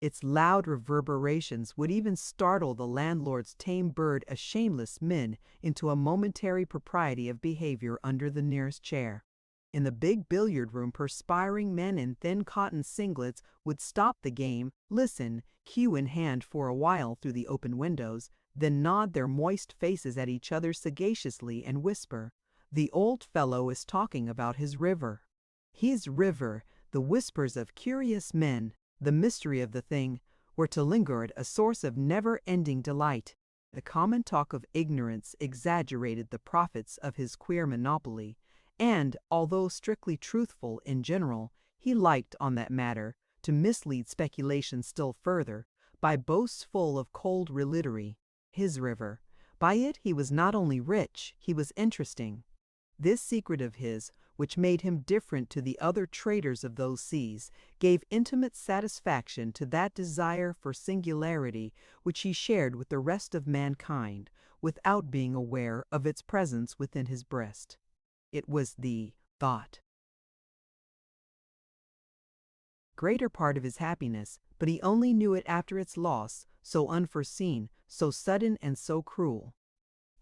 its loud reverberations would even startle the landlord's tame bird as shameless men into a momentary propriety of behavior under the nearest chair. In the big billiard room, perspiring men in thin cotton singlets would stop the game, listen, cue in hand for a while through the open windows, then nod their moist faces at each other sagaciously and whisper, "The old fellow is talking about his river." His river, the whispers of curious men, the mystery of the thing, were to Lingard a source of never-ending delight. The common talk of ignorance exaggerated the profits of his queer monopoly, and, although strictly truthful in general, he liked, on that matter, to mislead speculation still further, by boasts full of cold relitory. His river. By it he was not only rich, he was interesting. This secret of his, which made him different to the other traders of those seas, gave intimate satisfaction to that desire for singularity which he shared with the rest of mankind, without being aware of its presence within his breast. It was the thought. Greater part of his happiness, but he only knew it after its loss, so unforeseen, so sudden and so cruel.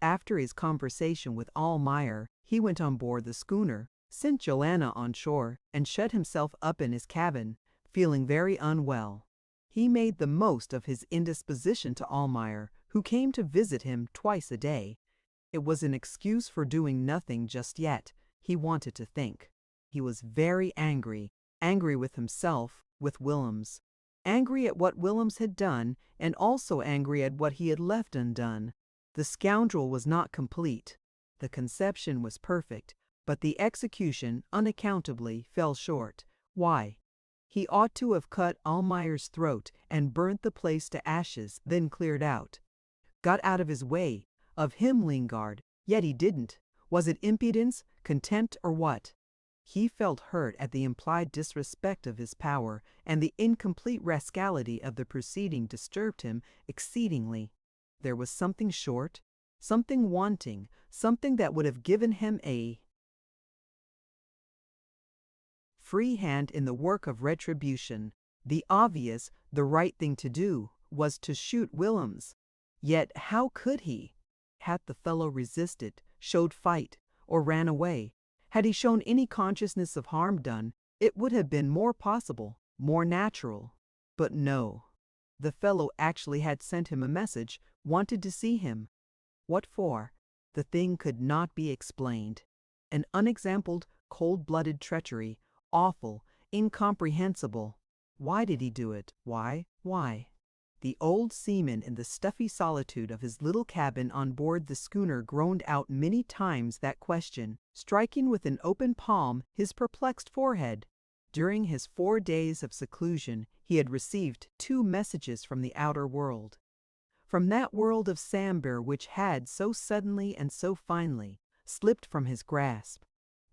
After his conversation with Almayer, he went on board the schooner, sent Joanna on shore, and shut himself up in his cabin, feeling very unwell. He made the most of his indisposition to Almayer, who came to visit him twice a day. It was an excuse for doing nothing just yet. He wanted to think. He was very angry with himself, with Willems. Angry at what Willems had done, and also angry at what he had left undone. The scoundrel was not complete. The conception was perfect, but the execution unaccountably fell short. Why? He ought to have cut Almayer's throat and burnt the place to ashes, then cleared out. Got out of his way. Of him, Lingard. Yet he didn't. Was it impudence, contempt, or what? He felt hurt at the implied disrespect of his power, and the incomplete rascality of the proceeding disturbed him exceedingly. There was something short, something wanting, something that would have given him a free hand in the work of retribution. The obvious, the right thing to do, was to shoot Willems. Yet how could he? Had the fellow resisted, showed fight, or ran away, had he shown any consciousness of harm done, it would have been more possible, more natural. But no. The fellow actually had sent him a message, wanted to see him. What for? The thing could not be explained. An unexampled, cold-blooded treachery, awful, incomprehensible. Why did he do it? Why? The old seaman in the stuffy solitude of his little cabin on board the schooner groaned out many times that question, striking with an open palm his perplexed forehead. During his 4 days of seclusion he had received 2 messages from the outer world. From that world of Sambir which had, so suddenly and so finely, slipped from his grasp.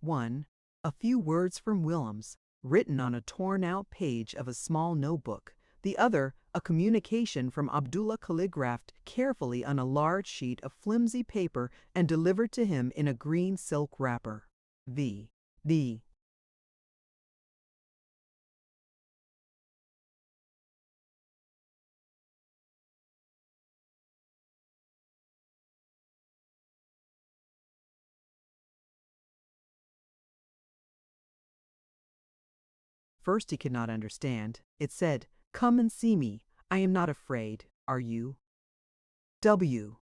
1. A few words from Willems, written on a torn-out page of a small notebook. The other, a communication from Abdullah calligraphed carefully on a large sheet of flimsy paper and delivered to him in a green silk wrapper. V. D. First he could not understand. It said, "Come and see me. I am not afraid. Are you?" W.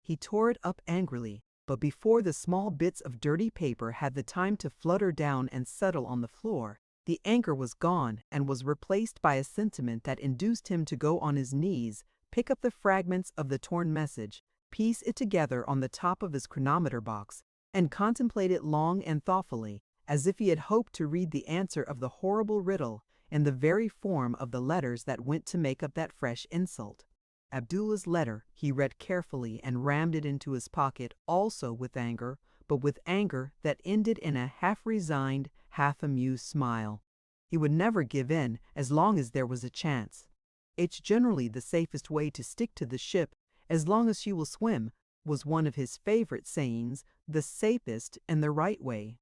He tore it up angrily, but before the small bits of dirty paper had the time to flutter down and settle on the floor, the anger was gone and was replaced by a sentiment that induced him to go on his knees, pick up the fragments of the torn message, piece it together on the top of his chronometer box, and contemplate it long and thoughtfully, as if he had hoped to read the answer of the horrible riddle in the very form of the letters that went to make up that fresh insult. Abdullah's letter he read carefully and rammed it into his pocket, also with anger, but with anger that ended in a half-resigned, half-amused smile. He would never give in as long as there was a chance. "It's generally the safest way to stick to the ship as long as she will swim," was one of his favorite sayings, the safest and the right way.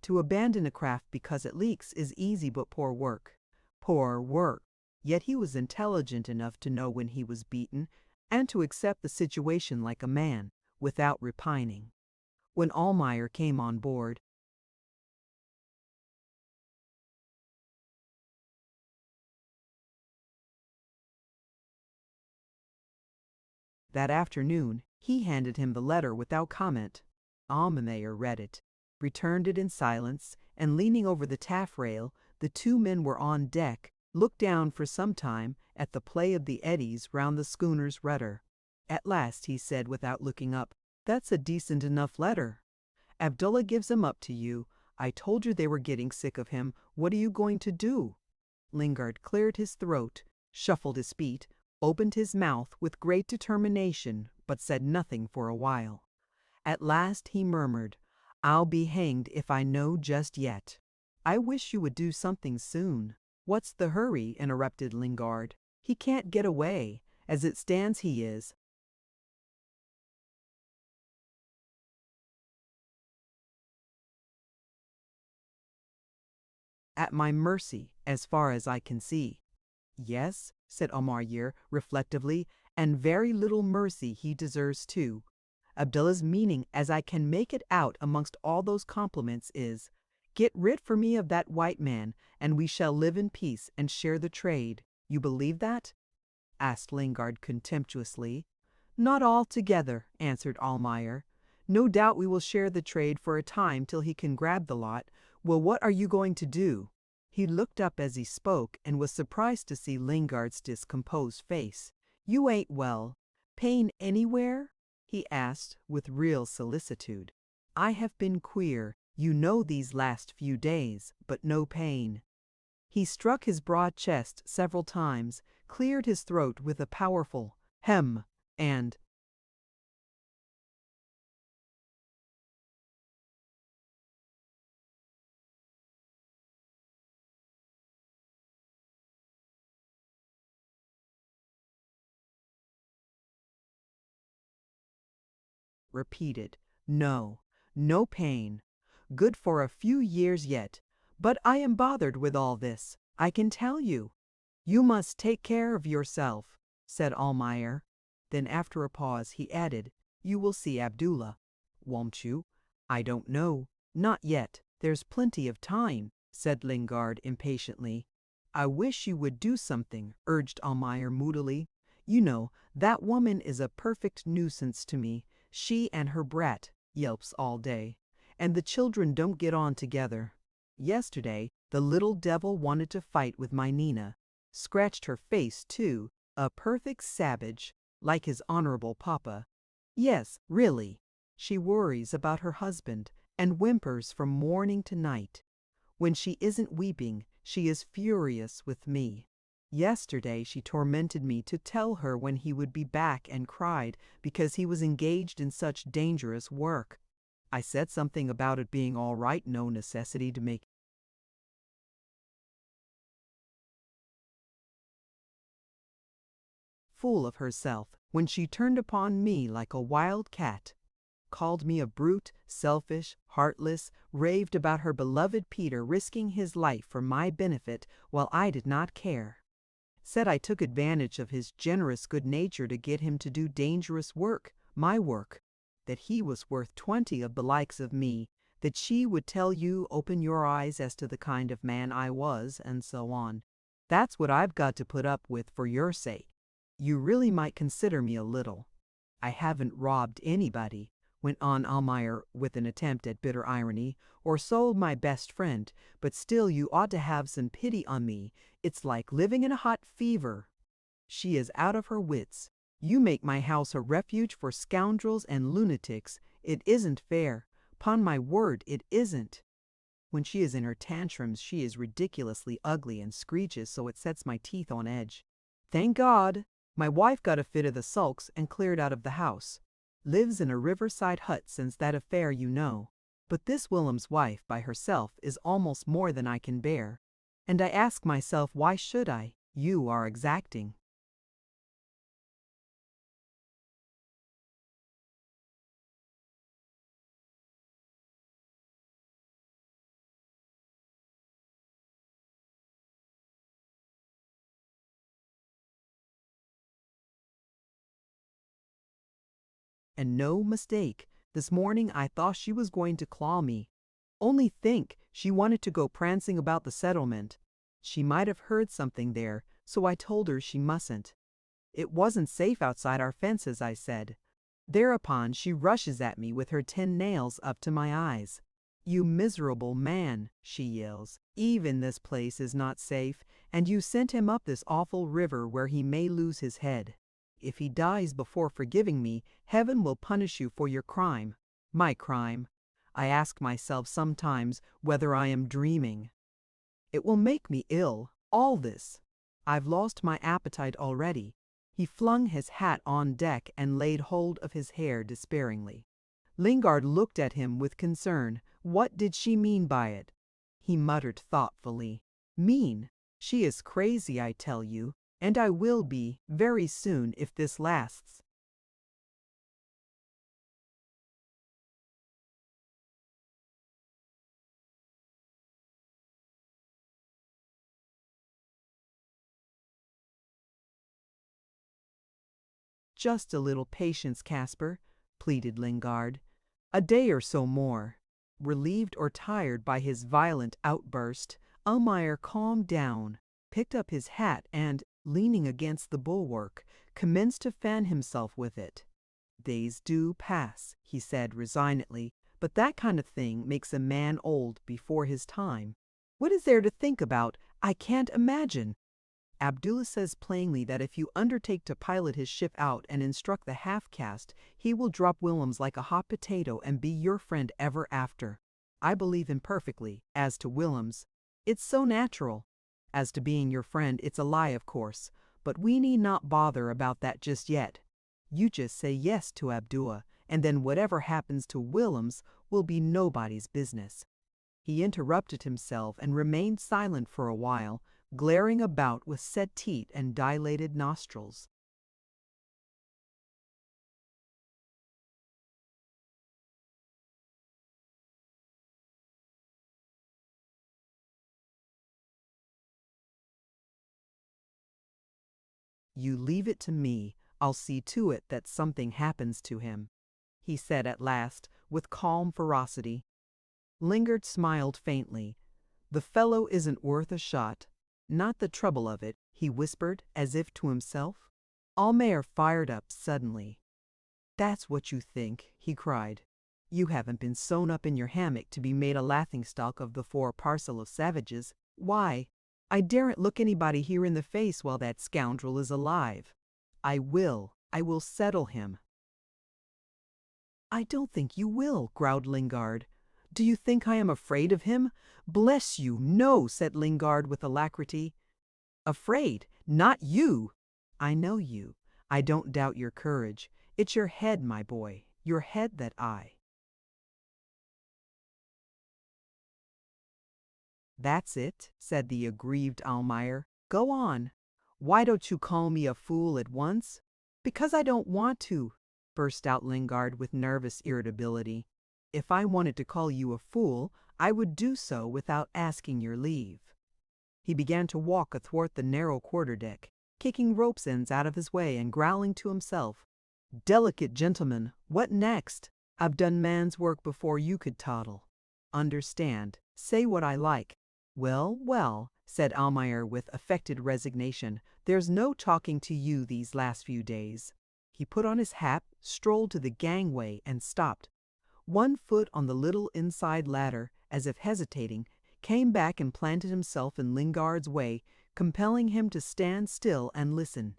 To abandon a craft because it leaks is easy but poor work. Poor work. Yet he was intelligent enough to know when he was beaten, and to accept the situation like a man, without repining. When Almayer came on board, that afternoon, he handed him the letter without comment. Almayer read it, returned it in silence, and leaning over the taffrail, the 2 men were on deck, looked down for some time at the play of the eddies round the schooner's rudder. At last he said without looking up, "That's a decent enough letter. Abdullah gives him up to you. I told you they were getting sick of him. What are you going to do?" Lingard cleared his throat, shuffled his feet, opened his mouth with great determination, but said nothing for a while. At last he murmured, I'll be hanged if I know just yet. I wish you would do something soon. What's the hurry? Interrupted Lingard. He can't get away. As it stands, he is at my mercy, as far as I can see. Yes, said Almayer reflectively, and very little mercy he deserves too. Abdullah's meaning, as I can make it out amongst all those compliments, is, get rid for me of that white man, and we shall live in peace and share the trade. You believe that? Asked Lingard contemptuously. Not altogether, answered Almayer. No doubt we will share the trade for a time till he can grab the lot. Well, what are you going to do? He looked up as he spoke and was surprised to see Lingard's discomposed face. You ain't well. Pain anywhere? He asked with real solicitude. I have been queer, you know, these last few days, but no pain. He struck his broad chest several times, cleared his throat with a powerful hem, and repeated, no, no pain. Good for a few years yet. But I am bothered with all this, I can tell you. You must take care of yourself, said Almayer. Then after a pause he added, you will see Abdullah. Won't you? I don't know. Not yet. There's plenty of time, said Lingard impatiently. I wish you would do something, urged Almayer moodily. You know, that woman is a perfect nuisance to me. She and her brat yelps all day, and the children don't get on together. Yesterday, the little devil wanted to fight with my Nina. Scratched her face, too, a perfect savage, like his honorable papa. Yes, really. She worries about her husband and whimpers from morning to night. When she isn't weeping, she is furious with me. Yesterday she tormented me to tell her when he would be back and cried because he was engaged in such dangerous work. I said something about it being all right, no necessity to make fool of herself when she turned upon me like a wild cat, called me a brute, selfish, heartless, raved about her beloved Peter risking his life for my benefit while I did not care. Said I took advantage of his generous good nature to get him to do dangerous work, my work, that he was worth 20 of the likes of me, that she would tell you open your eyes as to the kind of man I was, and so on. That's what I've got to put up with for your sake. You really might consider me a little. I haven't robbed anybody, went on Almayer with an attempt at bitter irony, or sold my best friend, but still you ought to have some pity on me. It's like living in a hot fever. She is out of her wits. You make my house a refuge for scoundrels and lunatics. It isn't fair. 'Pon my word, it isn't. When she is in her tantrums, she is ridiculously ugly and screeches so it sets my teeth on edge. Thank God! My wife got a fit of the sulks and cleared out of the house. Lives in a riverside hut since that affair, you know. But this Willem's wife by herself is almost more than I can bear. And I ask myself, why should I? You are exacting. And no mistake, this morning I thought she was going to claw me. Only think, she wanted to go prancing about the settlement. She might have heard something there, so I told her she mustn't. It wasn't safe outside our fences, I said. Thereupon she rushes at me with her 10 nails up to my eyes. You miserable man, she yells. Even this place is not safe, and you sent him up this awful river where he may lose his head. If he dies before forgiving me, heaven will punish you for your crime. My crime. I ask myself sometimes whether I am dreaming. It will make me ill, all this. I've lost my appetite already. He flung his hat on deck and laid hold of his hair despairingly. Lingard looked at him with concern. What did she mean by it? He muttered thoughtfully. Mean? She is crazy, I tell you, and I will be, very soon if this lasts. Just a little patience, Casper, pleaded Lingard. A day or so more. Relieved or tired by his violent outburst, Almayer calmed down, picked up his hat and, leaning against the bulwark, commenced to fan himself with it. Days do pass, he said resignedly, but that kind of thing makes a man old before his time. What is there to think about? I can't imagine. Abdullah says plainly that if you undertake to pilot his ship out and instruct the half-caste, he will drop Willems like a hot potato and be your friend ever after. I believe him perfectly. As to Willems, it's so natural. As to being your friend, it's a lie, of course, but we need not bother about that just yet. You just say yes to Abdullah, and then whatever happens to Willems will be nobody's business. He interrupted himself and remained silent for a while, glaring about with set teeth and dilated nostrils. You leave it to me. I'll see to it that something happens to him, he said at last, with calm ferocity. Lingard smiled faintly. The fellow isn't worth a shot. Not the trouble of it, he whispered, as if to himself. Almayer fired up suddenly. That's what you think, he cried. You haven't been sewn up in your hammock to be made a laughingstock of before a parcel of savages. Why? I daren't look anybody here in the face while that scoundrel is alive. I will settle him. I don't think you will, growled Lingard. Do you think I am afraid of him? Bless you, no, said Lingard with alacrity. Afraid? Not you! I know you. I don't doubt your courage. It's your head, my boy, your head that I. That's it, said the aggrieved Almayer. Go on. Why don't you call me a fool at once? Because I don't want to, burst out Lingard with nervous irritability. If I wanted to call you a fool, I would do so without asking your leave. He began to walk athwart the narrow quarterdeck, kicking rope's ends out of his way and growling to himself. Delicate gentleman, what next? I've done man's work before you could toddle. Understand, say what I like. Well, well, said Almayer with affected resignation, there's no talking to you these last few days. He put on his hat, strolled to the gangway, and stopped. One foot on the little inside ladder, as if hesitating, came back and planted himself in Lingard's way, compelling him to stand still and listen.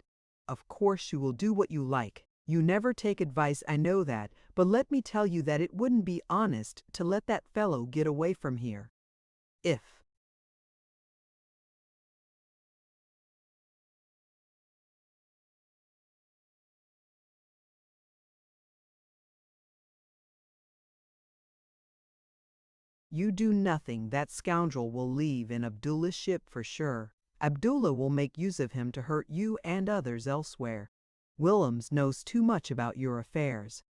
Of course you will do what you like. You never take advice, I know that, but let me tell you that it wouldn't be honest to let that fellow get away from here. If. You do nothing, that scoundrel will leave in Abdullah's ship for sure. Abdullah will make use of him to hurt you and others elsewhere. Willems knows too much about your affairs.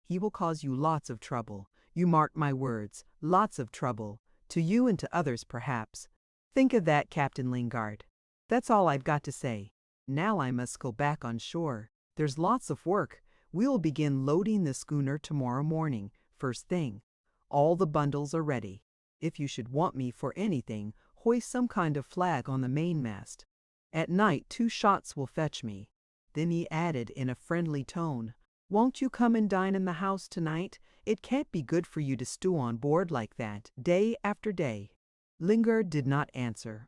He will cause you lots of trouble. You mark my words, lots of trouble. To you and to others, perhaps. Think of that, Captain Lingard. That's all I've got to say. Now I must go back on shore. There's lots of work. We'll begin loading the schooner tomorrow morning, first thing. All the bundles are ready. If you should want me for anything, hoist some kind of flag on the mainmast. At night 2 shots will fetch me. Then he added in a friendly tone, won't you come and dine in the house tonight? It can't be good for you to stew on board like that, day after day. Lingard did not answer.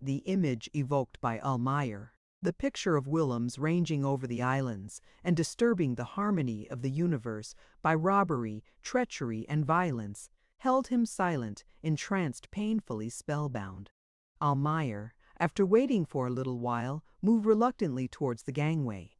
The image evoked by Almayer, the picture of Willems ranging over the islands and disturbing the harmony of the universe by robbery, treachery, and violence, held him silent, entranced, painfully spellbound. Almayer, after waiting for a little while, moved reluctantly towards the gangway.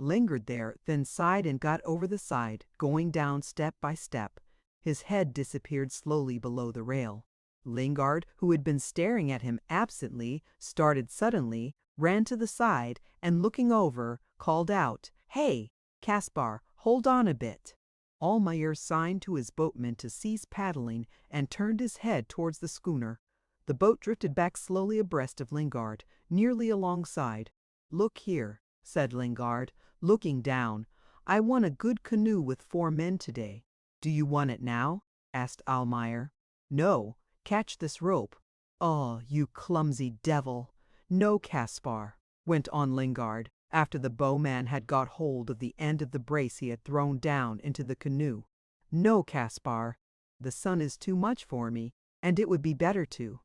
lingered there, then sighed and got over the side, going down step by step. His head disappeared slowly below the rail. Lingard, who had been staring at him absently, started suddenly, ran to the side, and looking over, called out, "Hey, Caspar, hold on a bit." Almayer signed to his boatman to cease paddling and turned his head towards the schooner. The boat drifted back slowly abreast of Lingard, nearly alongside. "Look here," said Lingard, looking down. "I won a good canoe with 4 men today." "Do you want it now?" asked Almayer. "No. Catch this rope." "Oh, you clumsy devil." "No, Caspar," went on Lingard, after the bowman had got hold of the end of the brace he had thrown down into the canoe. "No, Caspar. The sun is too much for me, and it would be better to."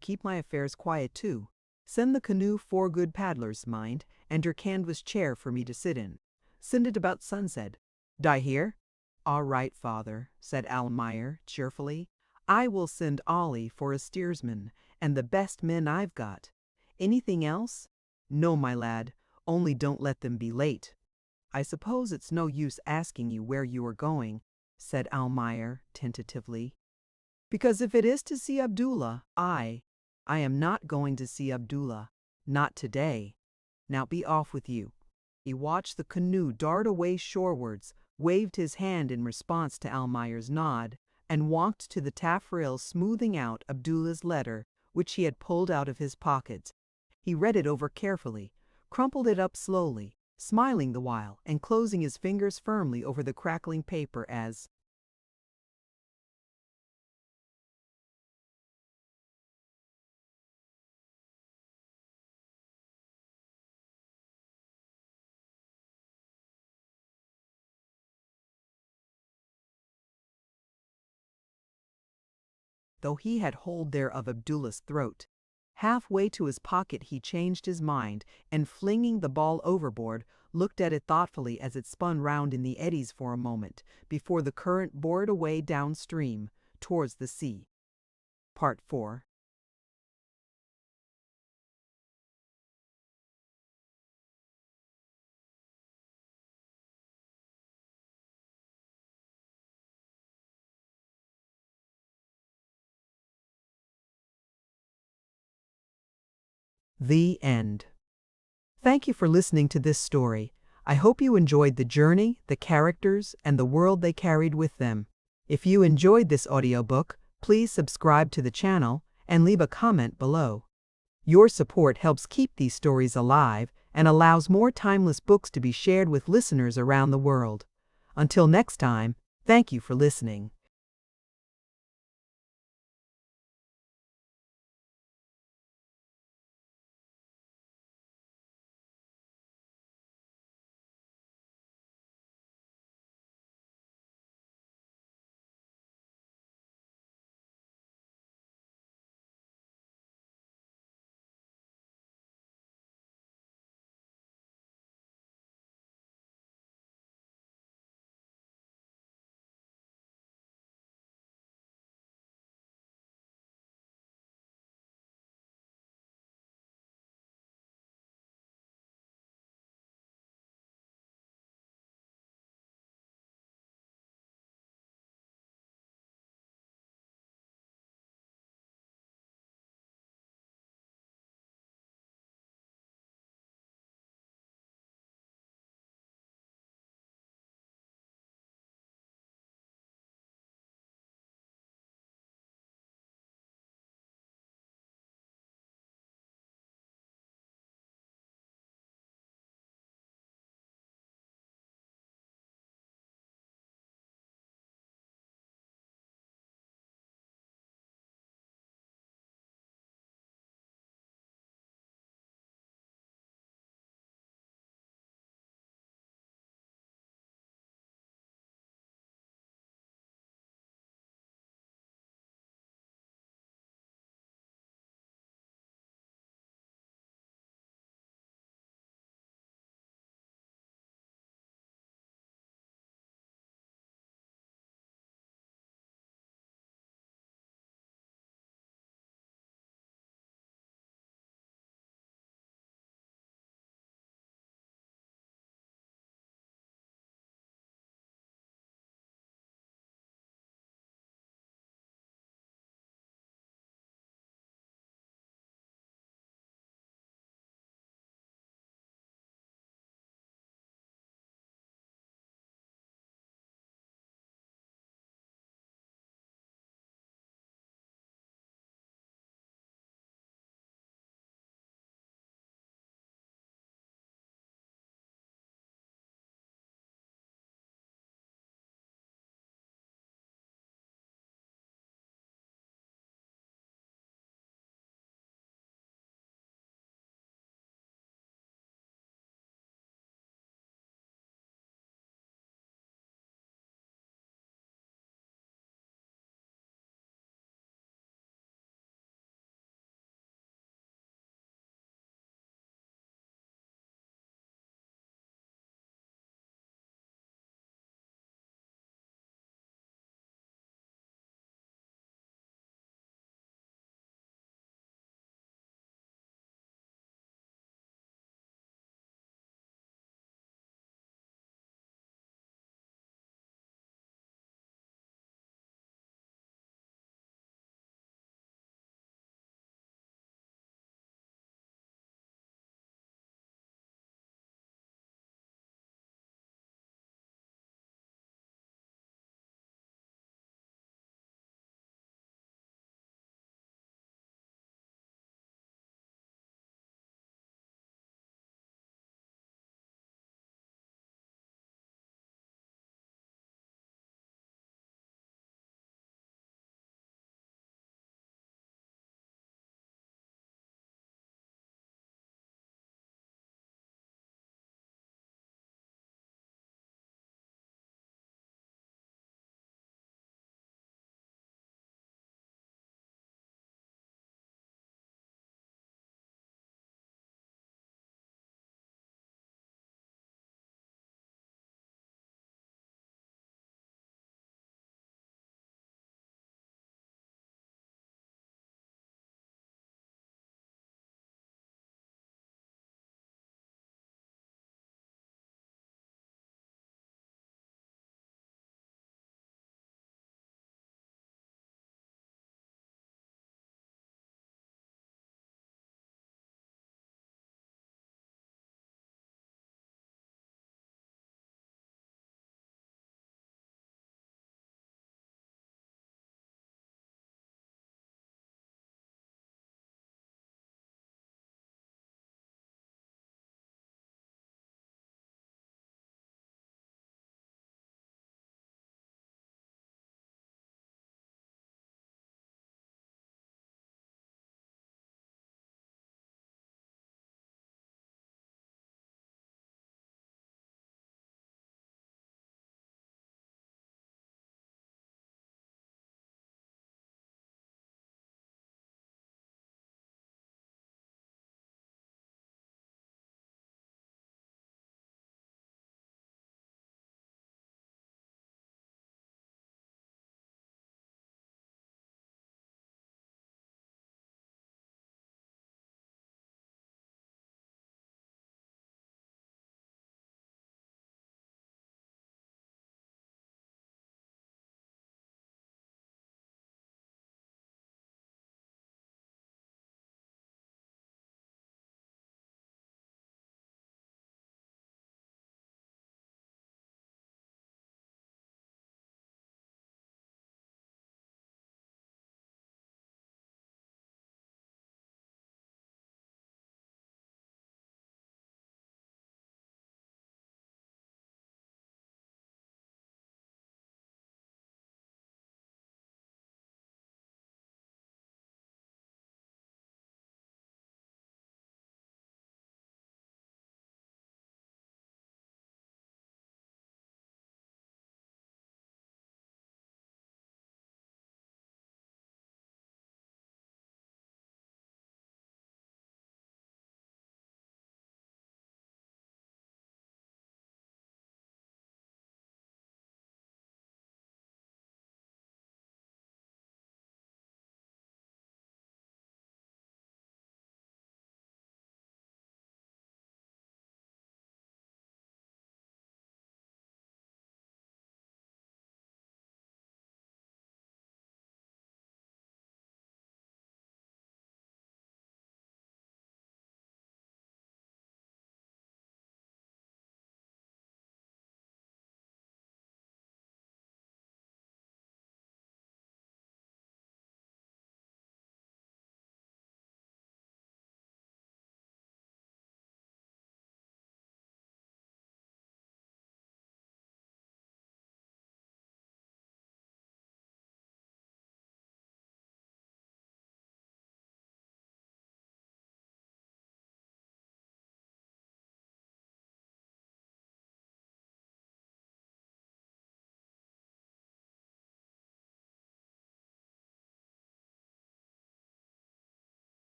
Keep my affairs quiet too. Send the canoe 4 good paddlers, mind, and your canvas chair for me to sit in. Send it about sunset. Die hear?" "All right, father," said Almayer cheerfully. "I will send Ollie for a steersman, and the best men I've got. Anything else?" "No, my lad, only don't let them be late." "I suppose it's no use asking you where you are going," said Almayer tentatively. "Because if it is to see Abdullah, I am not going to see Abdullah. Not today. Now be off with you." He watched the canoe dart away shorewards, waved his hand in response to Almayer's nod, and walked to the taffrail, smoothing out Abdullah's letter, which he had pulled out of his pocket. He read it over carefully, crumpled it up slowly, smiling the while and closing his fingers firmly over the crackling paper as though he had hold there of Abdullah's throat. Halfway to his pocket he changed his mind, and flinging the ball overboard, looked at it thoughtfully as it spun round in the eddies for a moment, before the current bore it away downstream, towards the sea. Part 4. The end. Thank you for listening to this story. I hope you enjoyed the journey, the characters, and the world they carried with them. If you enjoyed this audiobook, please subscribe to the channel and leave a comment below. Your support helps keep these stories alive and allows more timeless books to be shared with listeners around the world. Until next time, thank you for listening.